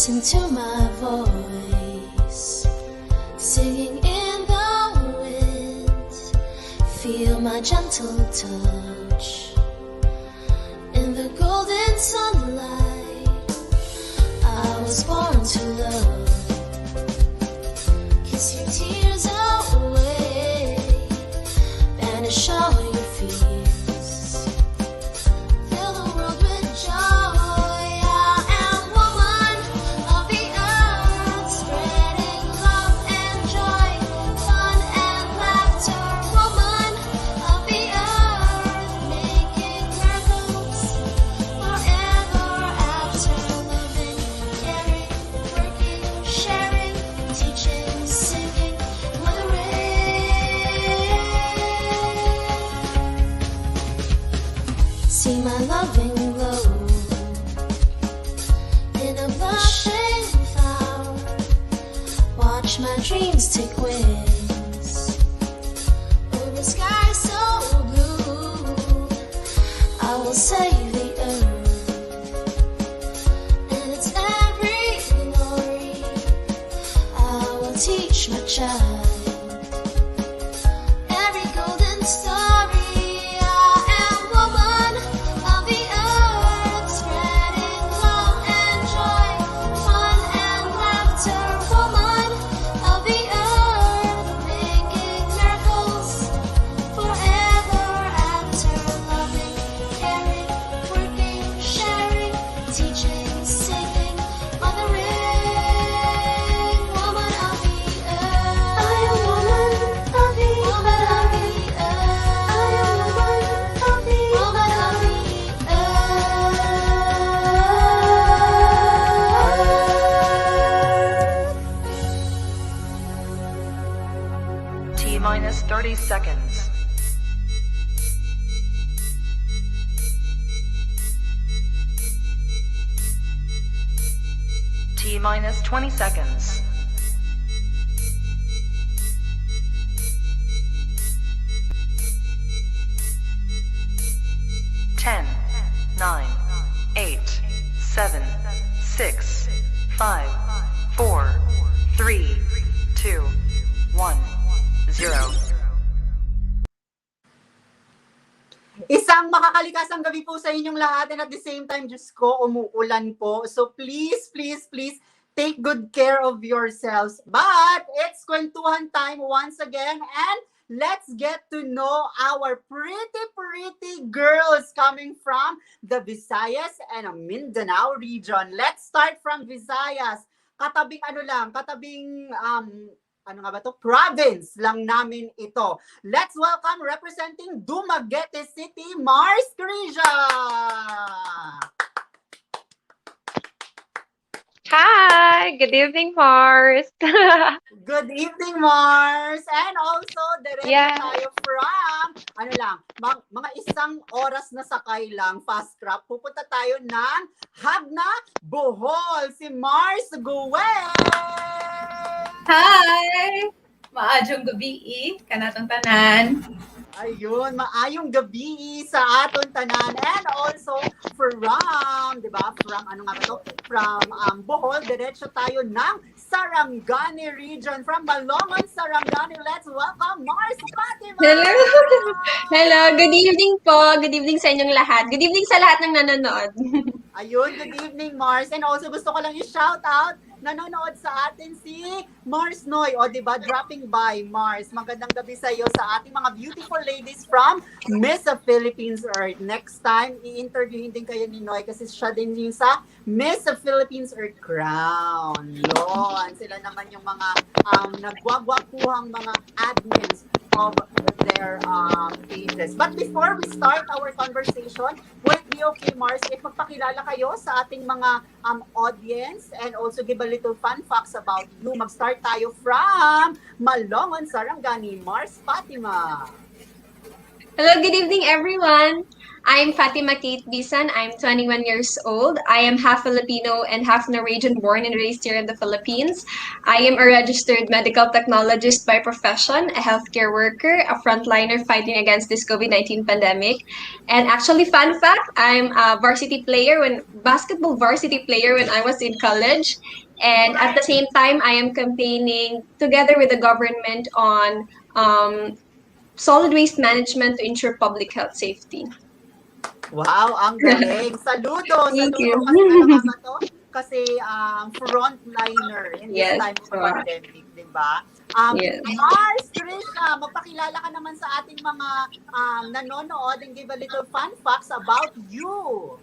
Listen to my voice, singing in the wind. Feel my gentle touch in the golden sunlight. I was born to love. Kiss your tears away, banish all your fears. Fill the world with joy. I am woman of the earth, spreading love and joy, fun and laughter. Woman of the earth, making miracles forever after. Loving, caring, working, sharing, teaching, singing, mothering. See my loving glow in a blushing flower. Watch my dreams take wings over sky so blue. I will save the earth and its every glory. I will teach my child every golden story. I am woman of the earth, spreading love and joy, fun and laughter. Woman of the earth, making miracles forever after. Loving, caring, working, sharing, teaching, singing, mothering. Woman of the earth. I am woman of the earth. I am woman of the woman of the earth. T-minus 30 seconds. T-minus 20 seconds. 10, 9, 8, 7, 6, 5, 4, 3, 2, 1, 0. Isang makakalikasang gabi po sa inyong lahat, and at the same time, Diyos ko, umuulan po. So please, please, please, take good care of yourselves. But it's Kweentuhan time once again, and let's get to know our pretty girls coming from the Visayas and Mindanao region. Let's start from Visayas. Katabing ano nga ba to? Province lang namin ito. Let's welcome representing Dumaguete City, Mars Crisia. Hi! Good evening, Mars! Good evening, Mars. And also, diretso Yeah. tayo from, mga isang oras na sakay lang, fast crop. Pupunta tayo ng Hagna, Bohol. Si Mars Guen. Hi! Maadjong gabi, kanatong tanan. Ayun, maayong gabi sa aton tanan. And also from, di ba? From, ano nga ba to? From Bohol, diretso tayo ng Sarangani region. From Malongon, Sarangani, let's welcome Mars Fatima! Hello! Hello, good evening po. Good evening sa inyong lahat. Good evening sa lahat ng nanonood. Ayun, good evening, Mars. And also gusto ko lang i-shout out, nanonood sa atin si Mars Noy. O, di ba? Dropping by, Mars. Magandang gabi sa iyo sa ating mga beautiful ladies from Miss of Philippines Earth. Next time, i-interviewin din kayo ni Noy kasi siya din yung sa Miss of Philippines Earth Crown. Yun. Sila naman yung mga nagwagwapuhang mga admins of their pages. But before we start our conversation, would it be okay, Mars, if magpakilala kayo sa ating mga audience and also give a little fun facts about you? Mag-start tayo from Malongon, Sarangani, Mars Fatima. Hello, good evening everyone. I'm Fatima Kate Bisan. I'm 21 years old. I am half Filipino and half Norwegian, born and raised here in the Philippines. I am a registered medical technologist by profession, a healthcare worker, a frontliner fighting against this COVID-19 pandemic. And actually, fun fact, I'm a basketball varsity player when I was in college. And at the same time, I am campaigning together with the government on solid waste management to ensure public health safety. Wow, ang galing. Saludo, Thank saludo. Kasi ano you. nga ba to? Kasi frontliner in this Yes. time of pandemic, di ba? Yes. Mars, Trisha, magpakilala ka naman sa ating mga nanonood and give a little fun facts about you.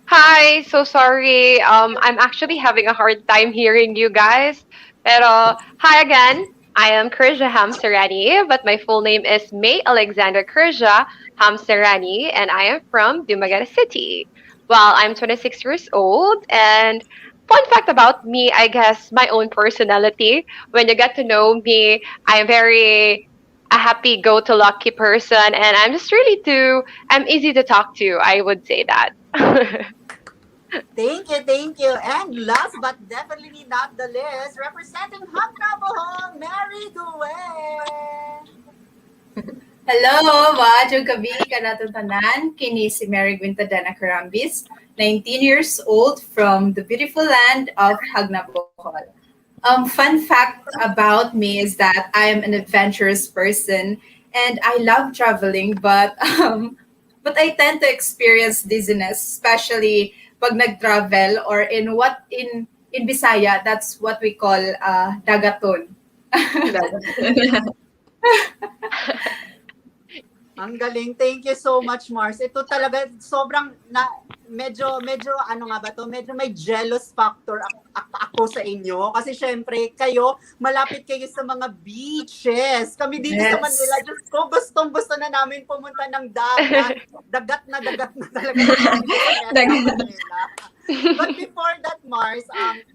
Hi, so sorry. I'm actually having a hard time hearing you guys. Pero, hi again. I am Krisha Hamsarani, but my full name is May Alexander Krisha Hamsarani, and I am from Dumaguete City. Well, I'm 26 years old, and fun fact about me, I guess, my own personality. When you get to know me, I'm very a happy go-to-lucky person, and I'm easy to talk to. I would say that. Thank you, thank you. And last but definitely not the least, representing Hangna Bohol, Mary Due. Hello, maadjong gabi kanatong tanan. Kini si Mary Guintadana Carambis, 19 years old from the beautiful land of Hagnabohol. Fun fact about me is that I am an adventurous person and I love traveling, but I tend to experience dizziness, especially pag nag-travel or in Bisaya, that's what we call dagaton. Ang galing. Thank you so much, Mars. Ito talaga sobrang medyo ano nga ba to? Medyo may jealous factor ako sa inyo kasi syempre kayo malapit kayo sa mga beaches. Kami dito sa Yes. Manila, Diyos ko, gustong-gusto na namin pumunta ng dagat. Dagat na talaga. Dagat. But before that, Mars,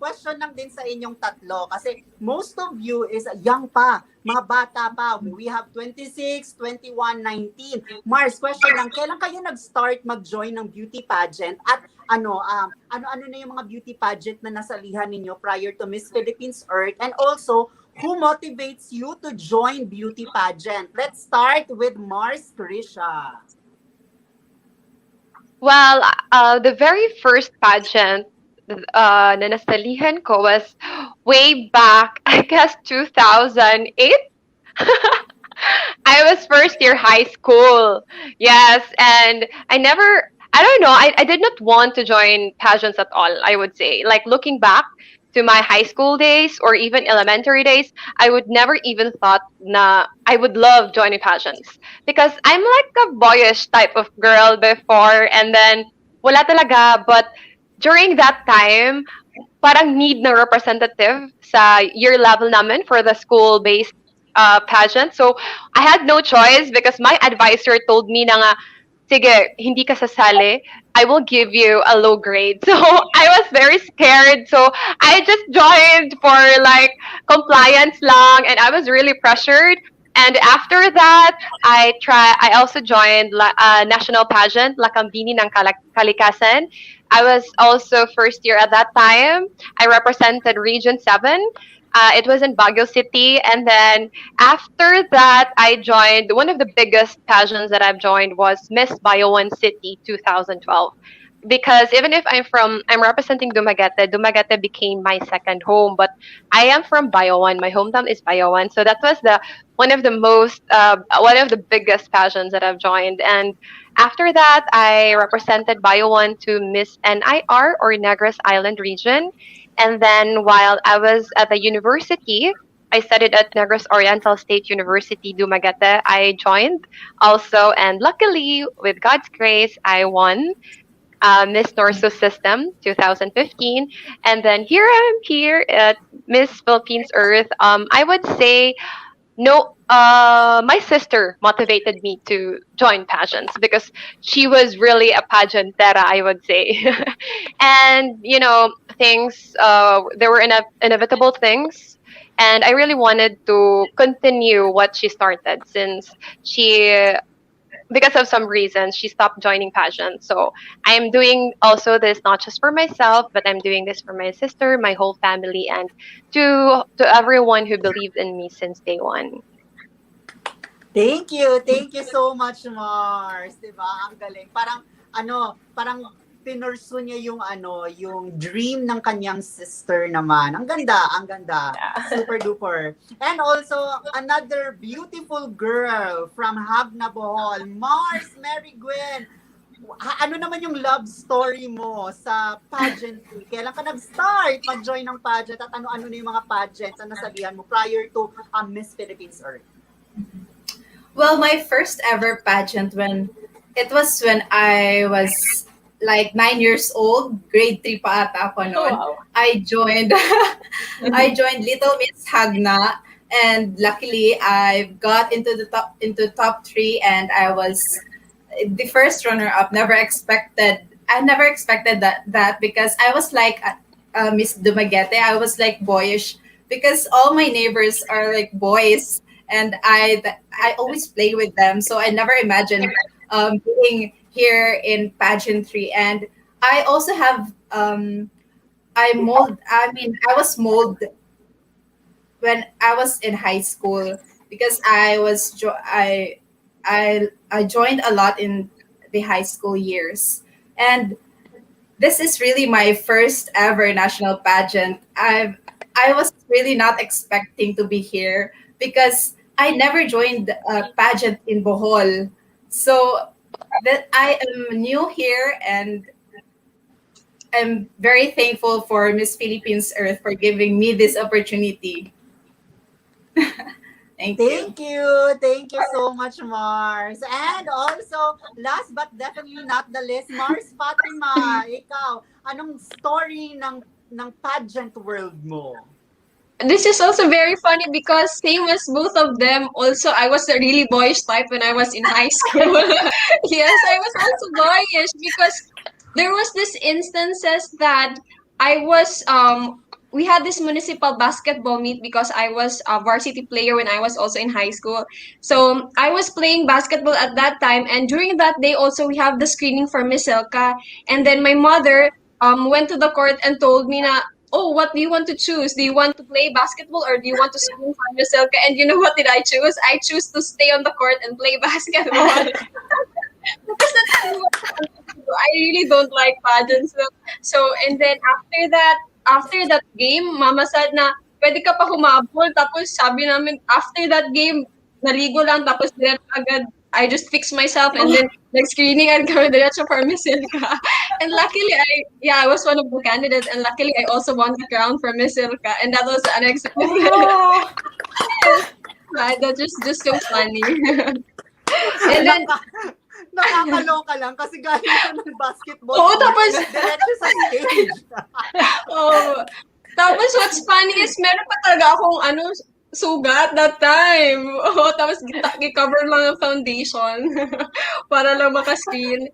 question lang din sa inyong tatlo kasi most of you is young pa, mga bata pa. We have 26, 21, 19. Mars, question lang, kailan kayo nag-start mag-join ng beauty pageant at ano na yung mga beauty pageant na nasalihan ninyo prior to Miss Philippines Earth, and also who motivates you to join beauty pageant? Let's start with Mars, Trisha. Well, the very first pageant na nasalihan ko was way back, I guess, 2008. I was first year high school. Yes, and I don't know, I did not want to join pageants at all, I would say. Like looking back to my high school days or even elementary days, I would never even thought na I would love joining pageants because I'm like a boyish type of girl before, and then wala talaga. But during that time, parang need ng representative sa year level namin for the school-based pageant. So, I had no choice because my advisor told me na nga, sige, hindi ka sasali, I will give you a low grade. So, I was very scared. So, I just joined for like compliance lang, and I was really pressured. And after that, I also joined national pageant, Lakambini ng Kalikasan. I was also first year at that time. I represented Region 7. It was in Baguio City. And then after that, I joined one of the biggest pageants that I've joined was Miss Bayoan City 2012. Because even if I'm representing Dumaguete, Dumaguete became my second home. But I am from Bayoan. My hometown is Bayoan. So that was one of the biggest pageants that I've joined. And after that, I represented Bayoan to Miss NIR or Negros Island region. And then while I was at the university, I studied at Negros Oriental State University, Dumaguete. I joined also, and luckily, with God's grace, I won Miss Norso System 2015. And then I'm here at Miss Philippines Earth. I would say no, my sister motivated me to join pageants because she was really a pageantera, I would say. And things there were inevitable things, and I really wanted to continue what she started since she because of some reasons, she stopped joining pageants. So I'm doing also this not just for myself, but I'm doing this for my sister, my whole family, and to everyone who believed in me since day one. Thank you. Thank you so much, Mars. 'Di ba? Ang galing. Parang pinursue niya yung yung dream ng kanyang sister naman. Ang ganda, ang ganda. Super duper. And also another beautiful girl from Habna Bohol, Mars Mary Gwen. Ano naman yung love story mo sa pageantry? Kailan ka nag-start mag-join ng pageant at ano-ano na yung mga pageants na nasabihan mo prior to Miss Philippines Earth? Well, my first ever pageant when I was like 9 years old, grade 3 pa ata ako noon. Wow. I joined I joined Little Miss Hagna, and luckily I got into top 3, and I was the first runner up. I never expected that because I was like Miss Dumaguete. I was like boyish because all my neighbors are like boys, and I always play with them. So I never imagined being here in pageantry. And I also have I was mold when I was in high school because I joined a lot in the high school years. And this is really my first ever national pageant. I was really not expecting to be here because I never joined a pageant in Bohol. So that I am new here, and I'm very thankful for Miss Philippines Earth for giving me this opportunity. Thank you. Thank you. Thank you so much, Mars. And also, last but definitely not the least, Mars Fatima, ikaw, anong story ng pageant world mo? This is also very funny because same as both of them, also I was a really boyish type when I was in high school. Yes, I was also boyish because there was this instances that I was we had this municipal basketball meet because I was a varsity player when I was also in high school. So I was playing basketball at that time, and during that day also we have the screening for Miss Elka, and then my mother went to the court and told me na, oh, what do you want to choose? Do you want to play basketball or do you want to screen for Miss Elka? And you know what did I choose? I choose to stay on the court and play basketball. Because that's really what I wanted to do. I really don't like pageants. So, and then after that game, Mama said na, pwede ka pa humabol. Tapos sabi namin, after that game, naligo lang. Tapos diretso agad, I just fixed myself and then nag-screening and kami diretso for Miss Ilka. And luckily, I was one of the candidates. And luckily, I also won the crown for Miss Ilka. And that was unexpected. Oh, Right, that's just so funny. And then, Nakakaloka lang kasi galing siya ng basketball. Oo, tapos- diretso sa stage. oh, tapos what's funny is meron pa talaga akong sugat that time. Oh, tapos gi-cover lang ng foundation para lang maka-screen.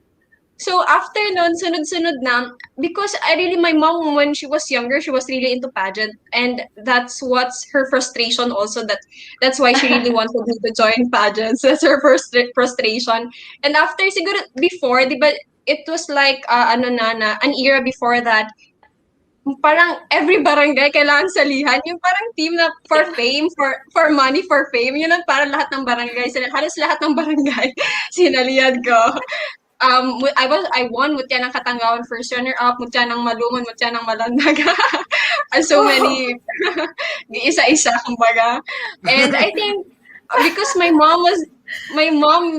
So after nun, sunod-sunod na, because my mom, when she was younger, she was really into pageant, and that's what's her frustration also, that's why she really wanted me to join pageants. That's her first frustration. And after, siguro, before, di ba, it was like, an era before that, parang every barangay kailangan salihan. Yung parang team na for fame, for money, for fame. Yun ang parang lahat ng barangay. Halos lahat ng barangay sinalihan ko. I won Mutya ng Katanggawan first runner up, Mutya ng Malumon, Mutya ng Malandaga. And so many, isa-isa kumbaga. And I think because my mom,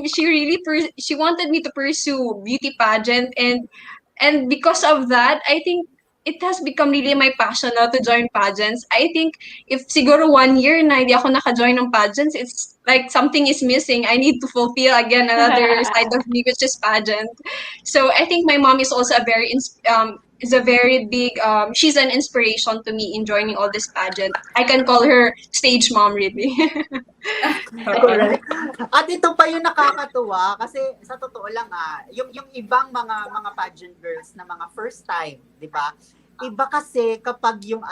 she really she wanted me to pursue beauty pageant, and because of that, I think it has become really my passion now to join pageants. I think if siguro 1 year na hindi ako naka-join ng pageants, it's like something is missing. I need to fulfill again another side of me, which is pageant. So I think my mom is also is a very big she's an inspiration to me in joining all this pageant. I can call her stage mom really. Correct. At ito pa yung nakakatuwa kasi sa totoo lang yung ibang mga pageant girls na mga first time, 'di ba? Iba kasi kapag yung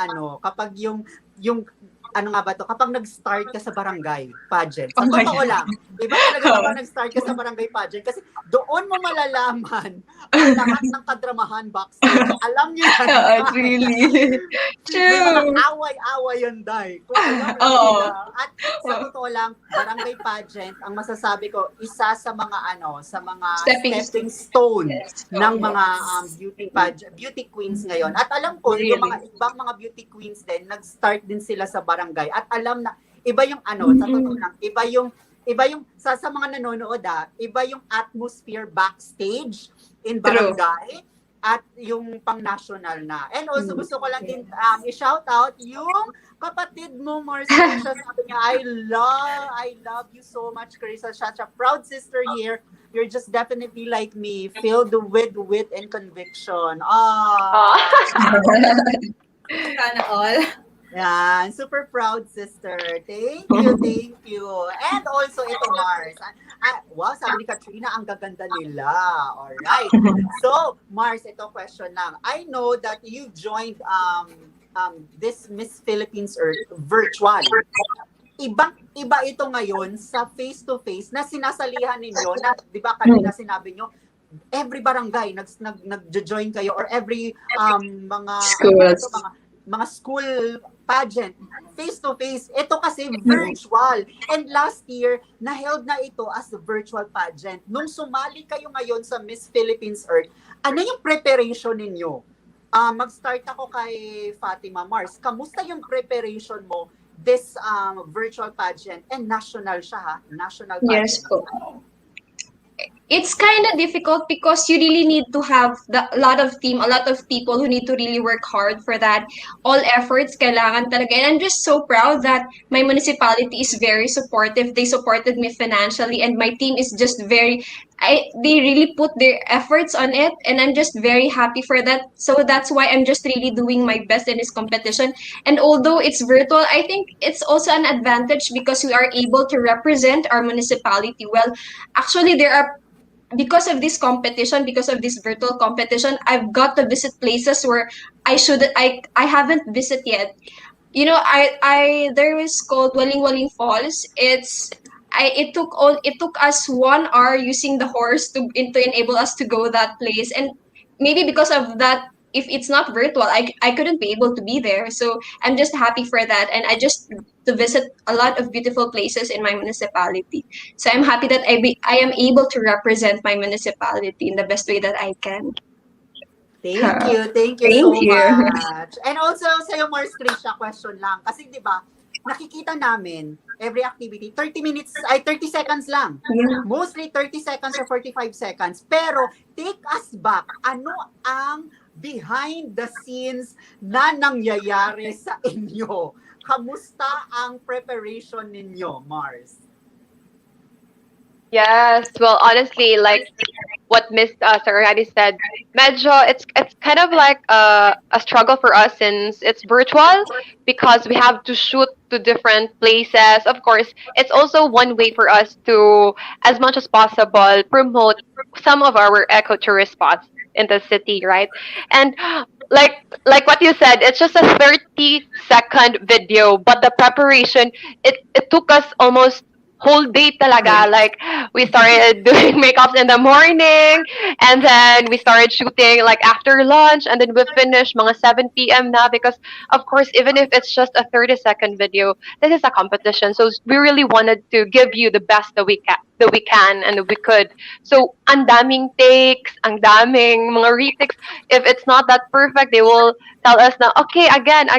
ano nga ba to, kapag nag-start ka sa barangay pageant, Oh sa my totoo God. lang, iba talaga kapag nag-start ka sa barangay pageant kasi doon mo malalaman ang lahat ng kadramahan backstage. Alam niyo yan, Day. Really. May mga True. away-away yan, Day. Kung alam Oo. nila. At sa totoo lang, barangay pageant, ang masasabi ko, isa sa mga sa mga Stepping stepping stone Yes. ng Oh, mga yes. beauty queens ngayon. At alam ko, yung mga Really. ibang mga beauty queens din, nag-start din sila sa barangay. At alam na, iba yung sa totoo Mm-mm. lang, iba yung sa mga nanonood iba yung atmosphere backstage in True. barangay at yung pang-national na. And also Mm. gusto ko lang din i-shout out yung kapatid mo, Mars Carissa. Sabi niya, I love you so much, Carissa. Such a proud sister here. You're just definitely like me, filled with wit and conviction. Ah. Sana all. Yan, super proud sister. Thank you, thank you. And also ito, Mars. Wow, sabi ni Katrina, ang gaganda nila. Alright. So, Mars, ito question lang. I know that you joined this Miss Philippines Earth virtual. Iba ito ngayon sa face-to-face na sinasalihan ninyo na, di ba kanina sinabi nyo, every barangay nag-join kayo or every mga Schools. mga school pageant face to face. Ito kasi virtual. And last year na-held na ito as a virtual pageant. Nung sumali kayo ngayon sa Miss Philippines Earth, ano yung preparation ninyo? Mag-start ako kay Fatima Mars. Kamusta yung preparation mo this virtual pageant and national siya national pageant? Yes po. It's kind of difficult because you really need to have a lot of people who need to really work hard for that. All efforts kailangan talaga. And I'm just so proud that my municipality is very supportive. They supported me financially and my team is just they really put their efforts on it and I'm just very happy for that. So that's why I'm just really doing my best in this competition. And although it's virtual, I think it's also an advantage because we are able to represent our municipality well. Actually, because of this competition, because of this virtual competition, I've got to visit places where I haven't visited yet. You know, there is called Waling Waling Falls. It took us 1 hour using the horse to enable us to go that place, and maybe because of that, if it's not virtual, I couldn't be able to be there. So I'm just happy for that, and I just to visit a lot of beautiful places in my municipality. So I'm happy that I am able to represent my municipality in the best way that I can. Thank you Thank so you. much. And also sa'yo, Mars Krisha, question lang. Kasi di ba, nakikita namin every activity, 30 seconds lang. Yeah. Mostly 30 seconds or 45 seconds. Pero take us back. Ano ang behind the scenes na nangyayari sa inyo? Kamusta ang preparation ninyo, Mars? Yes, well, honestly, like what Miss Sarahadi said, medyo it's kind of like a struggle for us since it's virtual because we have to shoot to different places. Of course, it's also one way for us to, as much as possible, promote some of our ecotourist spots in the city, right? And like what you said, it's just a 30-second video, but the preparation it took us almost whole day talaga. Like we started doing makeups in the morning and then we started shooting like after lunch and then we finished mga 7 p.m. na because of course even if it's just a 30-second video, this is a competition. So we really wanted to give you the best that we can and that we could. So ang daming takes, ang daming mga retakes. If it's not that perfect, they will tell us na okay again.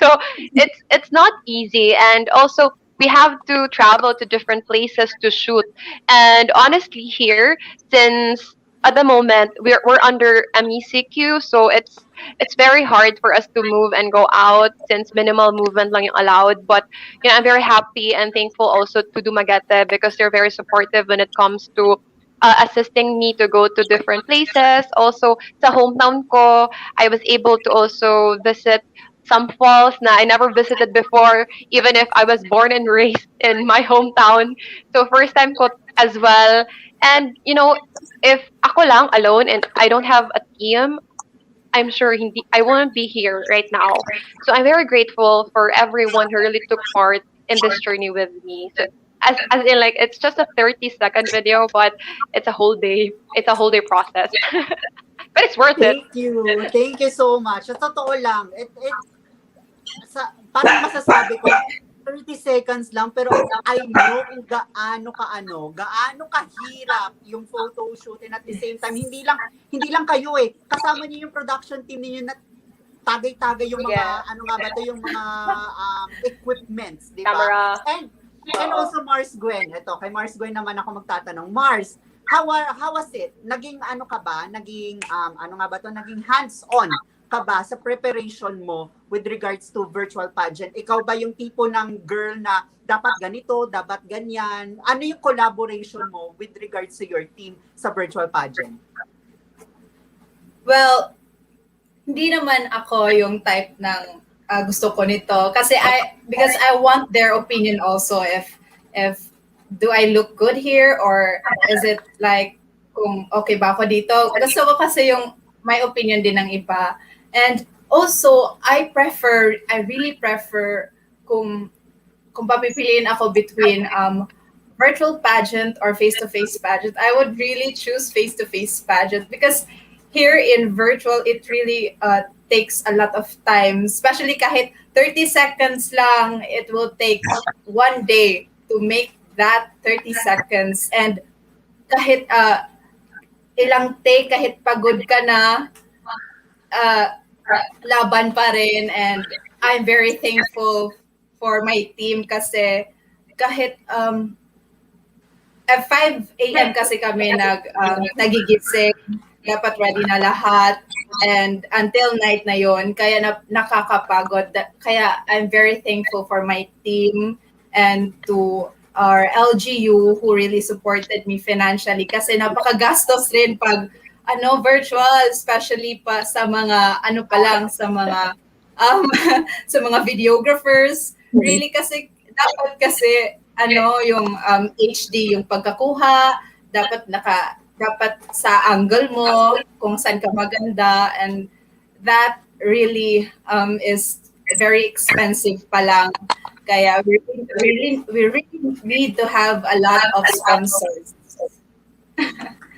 So it's not easy, and also we have to travel to different places to shoot. And honestly, here, since at the moment we're under MECQ, so it's very hard for us to move and go out since minimal movement lang yung allowed. But I'm very happy and thankful also to Dumaguete because they're very supportive when it comes to assisting me to go to different places. Also, sa hometown ko, I was able to also visit some falls na I never visited before, even if I was born and raised in my hometown. So first time ko as well. And if ako lang alone and I don't have a team, I'm sure I wouldn't be here right now. So I'm very grateful for everyone who really took part in this journey with me. So as in like it's just a 30-second video, but it's a whole day. It's a whole day process. But it's worth it. Thank you. Thank you so much. Sa totoo lang, parang masasabi ko, 30 seconds lang, pero I know kung gaano kahirap yung photo shoot, and at the same time, hindi lang kayo kasama niyo yung production team niyo na tagay-tagay yung mga, yung mga equipments, di ba? Camera. And also Mars Gwen, kay Mars Gwen naman ako magtatanong. Mars, how was it? Naging ka ba? Naging naging hands-on ka ba sa preparation mo with regards to virtual pageant? Ikaw ba yung tipo ng girl na dapat ganito, dapat ganyan? Ano yung collaboration mo with regards to your team sa virtual pageant? Well, hindi naman ako yung type ng gusto ko nito kasi because I want their opinion also if do I look good here or is it like kung okay ba ako dito. Gusto ko kasi yung my opinion din ng iba. And also, I really prefer kung papipiliin ako between virtual pageant or face-to-face pageant, I would really choose face-to-face pageant because here in virtual, it really takes a lot of time. Especially kahit 30 seconds lang, it will take one day to make that 30 seconds. And kahit ilang take, kahit pagod ka na, laban pa rin, and I'm very thankful for my team kasi kahit at 5 a.m. kasi kami nagigising, dapat ready na lahat, and until night na yon, kaya nakakapagod. Kaya I'm very thankful for my team and to our LGU who really supported me financially kasi napakagastos rin pag virtual, especially pa sa mga sa mga sa mga videographers. Really kasi dapat yung HD yung pagkakuha, dapat sa angle mo kung saan ka maganda, and that really is very expensive pa lang. Kaya we really need to have a lot of sponsors.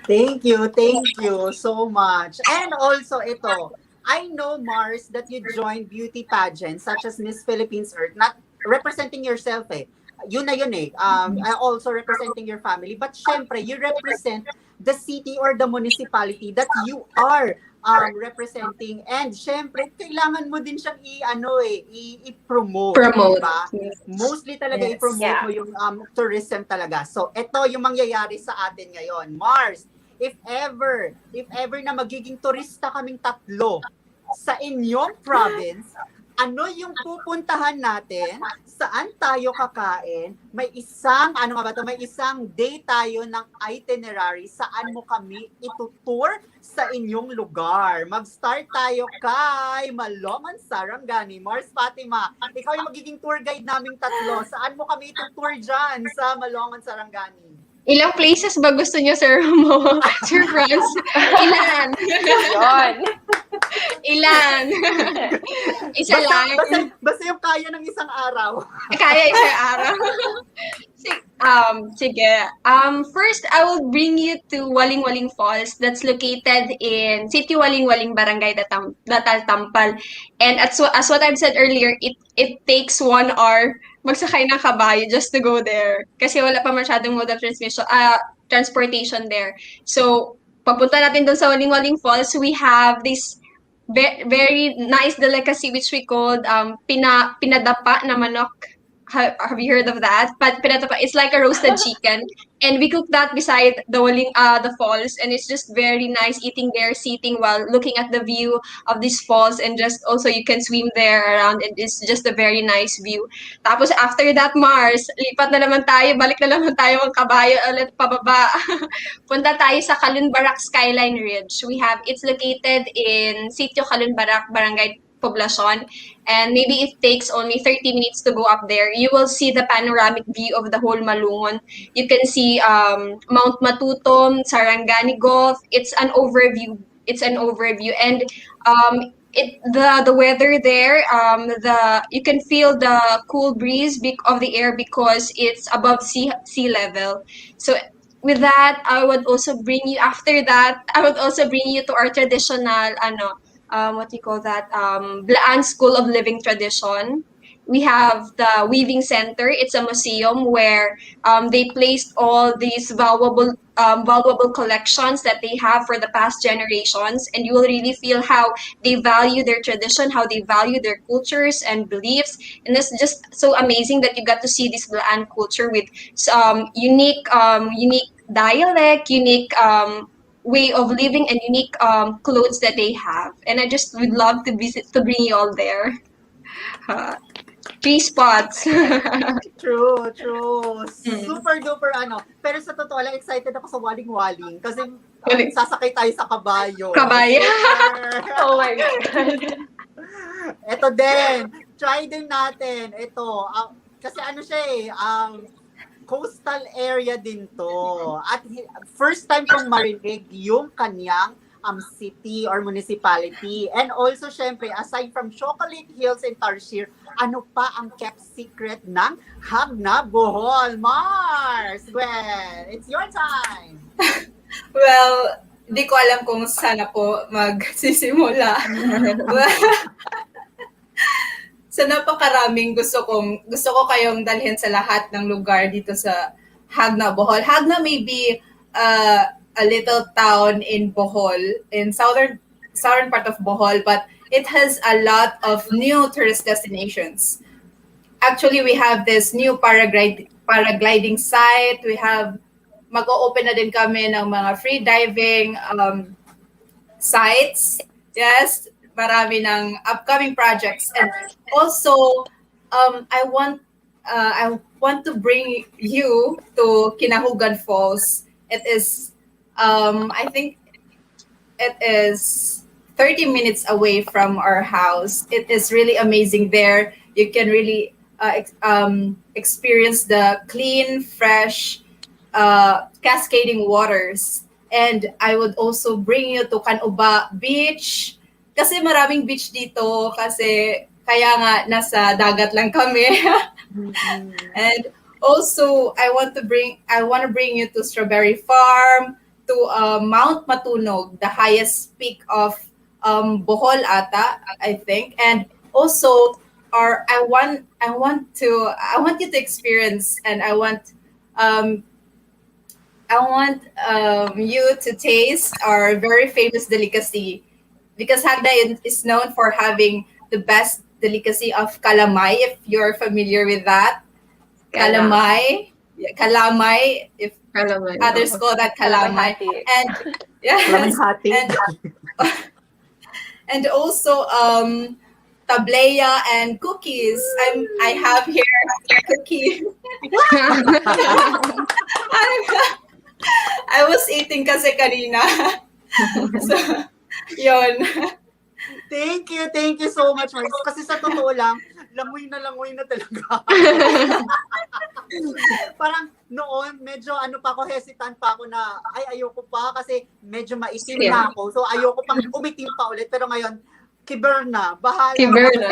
Thank you so much. And also I know, Mars, that you joined beauty pageants such as Miss Philippines Earth, not representing yourself Yun na yun also representing your family, but syempre, you represent the city or the municipality that you are representing, and syempre, kailangan mo din siyang i-promote. Diba? Mostly talaga i-promote mo yung tourism talaga. So, ito yung mangyayari sa atin ngayon. Mars, if ever na magiging turista kaming tatlo sa inyong province, ano yung pupuntahan natin? Saan tayo kakain? May isang, may isang day tayo ng itinerary saan mo kami itutour sa inyong lugar. Mag-start tayo kay Malongan, Sarangani. Mars, Fatima, ikaw yung magiging tour guide naming tatlo. Saan mo kami itutour dyan sa Malongan, Sarangani? Ilang places ba gusto niyo, Sir Mo? Sir Franz? Ilan? Yun. Ilan? Isa lang? Basta yung kaya ng isang araw. Kaya isang araw. Sige. First, I will bring you to Waling Waling Falls that's located in City Waling Waling, Barangay Datal Tampal. And as what I've said earlier, it takes 1 hour magsakay ng kabayo just to go there. Kasi wala pa masyadong mode of transportation there. So, papunta natin doon sa Waling Waling Falls, we have this very nice delicacy which we called pinadapa na manok. Have you heard of that? But pinadapa, it's like a roasted chicken, and we cook that beside the falls, and it's just very nice eating there, sitting while looking at the view of these falls, and just also you can swim there around, and it's just a very nice view. Tapos after that, Mars, lipat na naman tayo, balik na naman tayo ng kabayo ulit pababa. Punta tayo sa Calunbarak Skyline Ridge. It's located in Sitio Calunbarak, Barangay Poblacion, and maybe it takes only 30 minutes to go up there. You will see the panoramic view of the whole Malungon. You can see Mount Matutom, Sarangani Gulf. It's an overview it's an overview. And the weather there, you can feel the cool breeze of the air because it's above sea level. So with that, I would also bring you after that. I would also bring you to our traditional what do you call that? Blaan School of Living Tradition. We have the Weaving Center. It's a museum where they placed all these valuable collections that they have for the past generations, and you will really feel how they value their tradition, how they value their cultures and beliefs. And it's just so amazing that you got to see this Blaan culture with unique dialect, unique way of living, and unique clothes that they have. And I just would love to visit to bring you all there. Uh, Three spots. True, true. Mm. Super duper Pero sa totoo lang, excited ako sa waling-waling. Kasi Galing. sasakay tayo sa kabayo. Kabaya. Super! Oh my God. Ito din. Try din natin. Ito. Kasi siya coastal area din to. At first time kong marinig yung kanyang city or municipality. And also, syempre, aside from Chocolate Hills and Tarsier, ano pa ang kept secret ng Hagna Bohol? Mars! Well, it's your time! Well, di ko alam kung saan ako magsisimula. Sa napakaraming gusto ko kayong dalhin sa lahat ng lugar dito sa Hagna, Bohol. Hagna may be a little town in Bohol, in southern part of Bohol, but it has a lot of new tourist destinations. Actually, we have this new paragliding site. We have mag-o-open na din kami ng mga free diving sites. Yes, marami ng upcoming projects. And also, I want to bring you to Kinahugan Falls. It is, I think it is 30 minutes away from our house. It is really amazing there. You can really experience the clean, fresh, cascading waters. And I would also bring you to Canuba Beach. Kasi maraming beach dito kasi kaya nga nasa dagat lang kami. And also I want to bring you to Strawberry Farm, to Mount Matunog, the highest peak of Bohol ata, I think. And also I want you to experience, and I want you to taste our very famous delicacy, because Hagda is known for having the best delicacy of kalamay, if you're familiar with that. Kalamay. Yeah, kalamay, if others call that kalamay. And yes, Hati. and also tableya and cookies. I have here a cookie. I was eating kasi kanina. So, yun. Thank you so much, Mars. Kasi sa totoo lang, langoy na talaga. Parang noon, medyo pa ako, hesitant pa ako na, ayoko pa kasi medyo maitim na ako. So ayoko pang umitim pa ulit. Pero ngayon, kiber na. Bahala. Kiber na.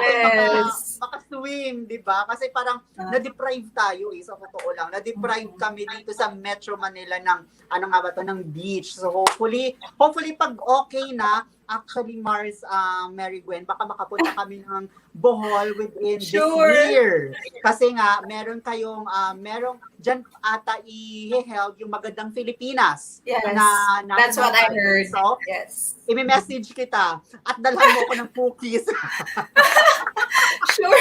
Yes. Maka-swim, di ba? Kasi parang na-deprive tayo sa totoo lang. Na-deprive kami dito sa Metro Manila ng, ng beach. So hopefully pag okay na, actually, Mars, Mary Gwen, baka makapunta kami ng Bohol within Sure. this year. Kasi nga, merong dyan ata i-held yung Magandang Pilipinas. Yes. Na That's what I heard. So, Yes. i-message kita at dalhan mo ko ng cookies. Sure.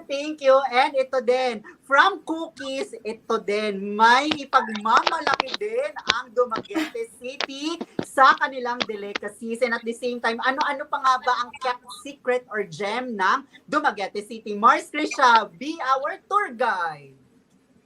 Thank you. And ito din, from cookies, ito din, may ipagmamalaki din ang Dumaguete City sa kanilang delicacies. And at the same time, ano pa nga ba ang kept secret or gem ng Dumaguete City? Mars Krisha, be our tour guide.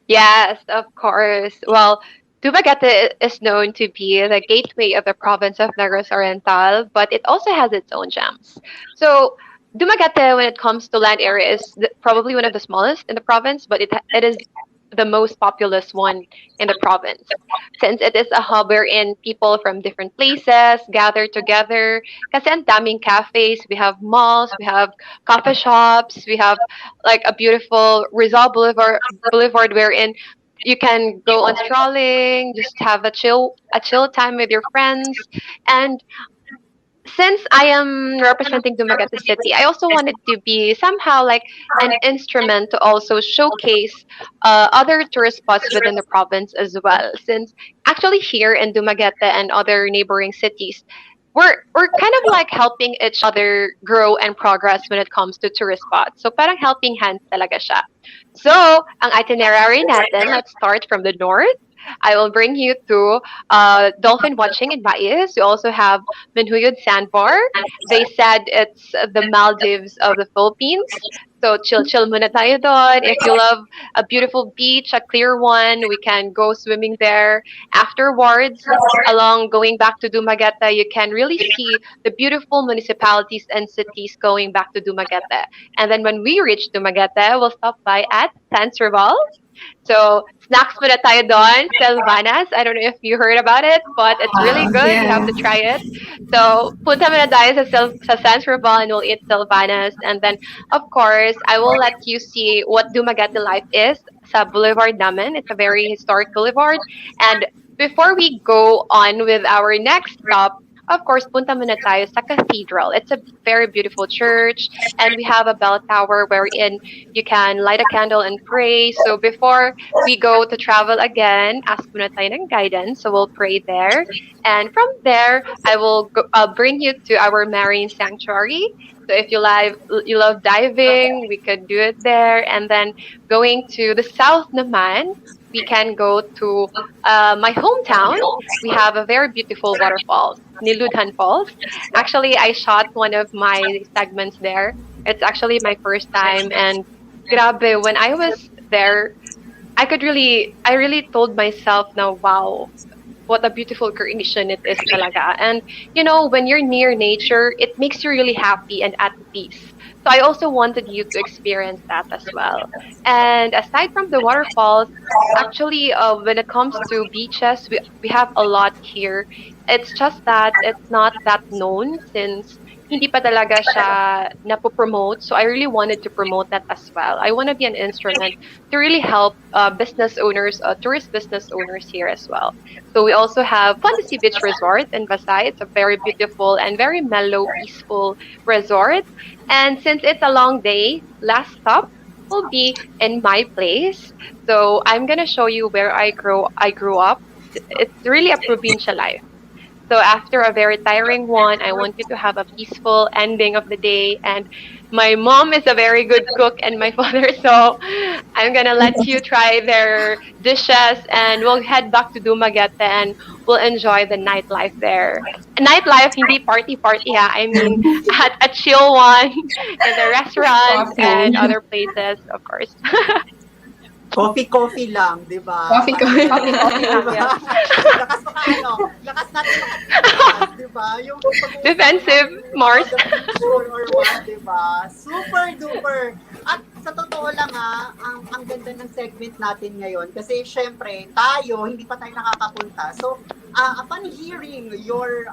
Yes, of course. Well, Dumaguete is known to be the gateway of the province of Negros Oriental, but it also has its own gems. So, Dumaguete, when it comes to land area, is probably one of the smallest in the province, but it is the most populous one in the province, since it is a hub wherein people from different places gather together. Kasi ang daming cafes, we have malls, we have coffee shops, we have like a beautiful Rizal Boulevard wherein you can go on strolling, just have a chill time with your friends. And since I am representing Dumaguete City, I also wanted to be somehow like an instrument to also showcase other tourist spots within the province as well. Since actually here in Dumaguete and other neighboring cities, we're kind of like helping each other grow and progress when it comes to tourist spots. So parang helping hands talaga siya. So, ang itinerary natin, let's start from the north. I will bring you to dolphin watching in Bais. We also have Manhuyod Sandbar. They said it's the Maldives of the Philippines. So chill muna tayo doon. If you love a beautiful beach, a clear one, we can go swimming there. Afterwards, along going back to Dumaguete, you can really see the beautiful municipalities and cities going back to Dumaguete. And then when we reach Dumaguete, we'll stop by at San Serval. So, snacks muna tayo doon, Selvanas. I don't know if you heard about it, but it's really good. You have Yeah. to try it. So, punta muna tayo sa San Serval and we'll eat Selvanas. And then, of course, I will let you see what Dumaguete life is sa boulevard namin. It's a very historic boulevard. And before we go on with our next stop, of course, punta muna tayo sa cathedral. It's a very beautiful church, and we have a bell tower wherein you can light a candle and pray. So before we go to travel again, ask muna tayo ng guidance. So we'll pray there. And from there, I'll bring you to our marine sanctuary. So if you love diving, we could do it there. And then going to the south naman, we can go to my hometown. We have a very beautiful waterfalls, Niludhan Falls. Actually, I shot one of my segments there. It's actually my first time, and grabe, when I was there, I really told myself now, wow, what a beautiful creation it is talaga. And when you're near nature, it makes you really happy and at peace. So I also wanted you to experience that as well. And aside from the waterfalls, actually, when it comes to beaches, we have a lot here. It's just that it's not that known since hindi pa talaga siya napopromote. So I really wanted to promote that as well. I want to be an instrument to really help business owners, tourist business owners here as well. So we also have Fantasy Beach Resort in Pasay. It's a very beautiful and very mellow, peaceful resort. And since it's a long day, last stop will be in my place. So I'm gonna show you where I grew up. It's really a provincial life. So after a very tiring one, I want you to have a peaceful ending of the day. And my mom is a very good cook and my father, so I'm gonna let you try their dishes and we'll head back to Dumaguete and we'll enjoy the nightlife there. Nightlife, hindi party ha. I mean, at a chill one in the restaurants and Coffee. other places, of course. Coffee lang, di ba? Coffee, coffee. Coffee lang, Diba? yeah. Lakas natin makatipas, di ba? Yung Defensive, Mars. the beach or what, di ba? Super duper. At sa totoo lang ang ganda ng segment natin ngayon kasi syempre tayo hindi pa tayo nakakapunta. So, upon hearing your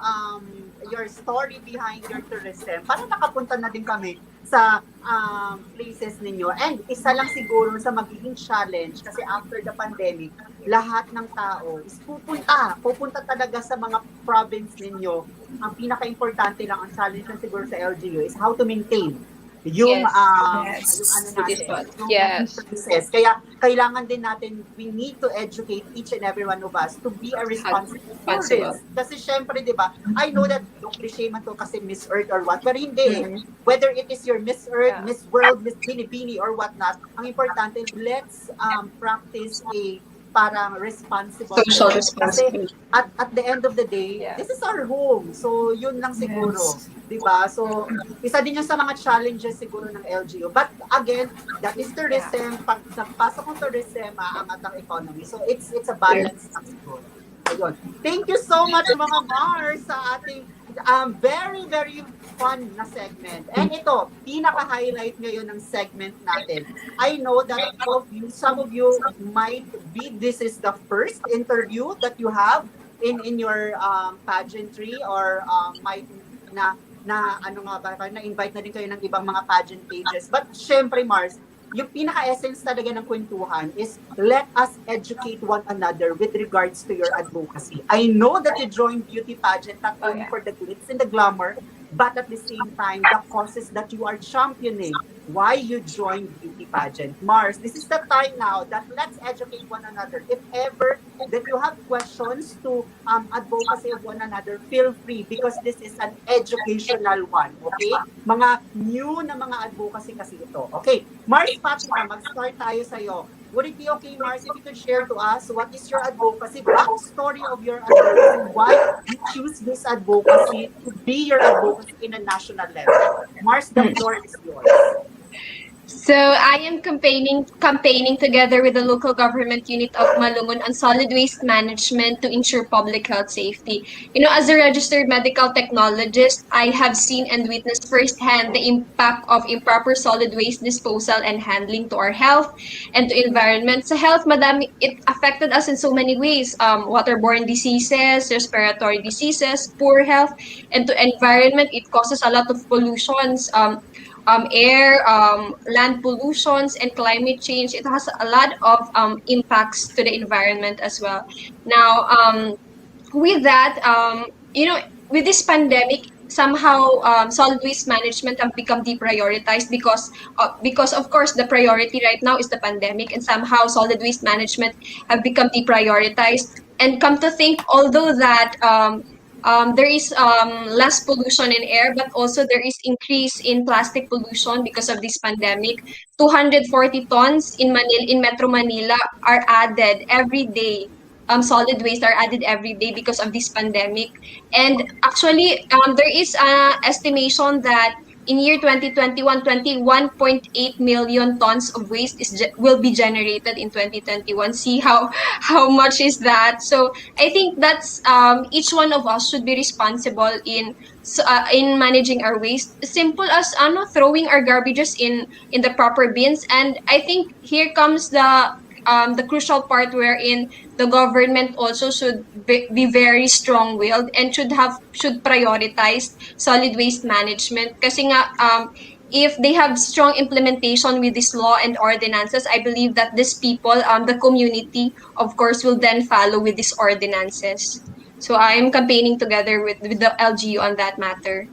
story behind your tourism, parang nakapunta na din kami sa places ninyo. And isa lang siguro sa magiging challenge kasi after the pandemic, lahat ng tao is pupunta talaga sa mga province ninyo. Ang pinaka-importante lang, ang challenge lang siguro sa LGU is how to maintain yung Yes. yung ano natin, yung Yes. services. Kaya kailangan din natin, we need to educate each and every one of us to be a responsible tourist. Kasi syempre, di ba, I know that yung cliche man to kasi Miss Earth or what, pero hindi. Whether it is your Miss Earth, Yeah. Miss World, Miss Pinipini or whatnot, ang importante, let's practice a parang responsible Social tourism. Kasi responsibility. at the end of the day, Yeah. this is our home. So, yun lang siguro. Yes. Di ba? So, isa din yun sa mga challenges siguro ng LGU. But again, that is tourism. Pag nagpasok ng tourism, aangat ang economy. So, it's a balance lang siguro. Ayun. Thank you so much mga Mars sa ating Very, very fun na segment. And ito, pinaka-highlight ngayon ng segment natin. I know that some of you might be, this is the first interview that you have in your pageantry, or might na ano nga ba, na-invite na din kayo ng ibang mga pageant pages. But syempre, Mars, yung pinaka-essence talaga ng kwentuhan is let us educate one another with regards to your advocacy. I know that you joined beauty pageant not only for the glitz and the glamour, but at the same time, the causes that you are championing, why you joined beauty pageant. Mars, this is the time now that let's educate one another. If ever that you have questions to advocacy of one another, feel free, because this is an educational one, okay? Mga new na mga advocacy kasi ito. Okay, Mars Fatima, mag-start tayo sa'yo. Would it be okay, Mars, if you could share to us what is your advocacy, backstory of your advocacy, why you choose this advocacy to be your advocacy in a national level? Mars, the floor is yours. So I am campaigning together with the local government unit of Malungon on solid waste management to ensure public health safety. You know, as a registered medical technologist, I have seen and witnessed firsthand the impact of improper solid waste disposal and handling to our health and to environment. Sa health, madami, it affected us in so many ways. Waterborne diseases, respiratory diseases, poor health, and to environment, it causes a lot of pollutions. Air, land pollutions, and climate change. It has a lot of impacts to the environment as well. Now, with that, you know, with this pandemic, somehow solid waste management have become deprioritized because of course the priority right now is the pandemic, and somehow solid waste management have become deprioritized. And come to think, although that there is less pollution in air, but also there is increase in plastic pollution because of this pandemic. 240 tons in Metro Manila are added every day. Solid waste are added every day because of this pandemic. And actually, there is an estimation that in year 2021, 21.8 million tons of waste will be generated in 2021. See how much is that? So I think that's each one of us should be responsible in managing our waste. Simple as throwing our garbages in the proper bins. And I think here comes the crucial part wherein the government also should be very strong-willed and should prioritize solid waste management. Kasi nga, if they have strong implementation with this law and ordinances, I believe that these people, the community, of course, will then follow with these ordinances. So I am campaigning together with the LGU on that matter.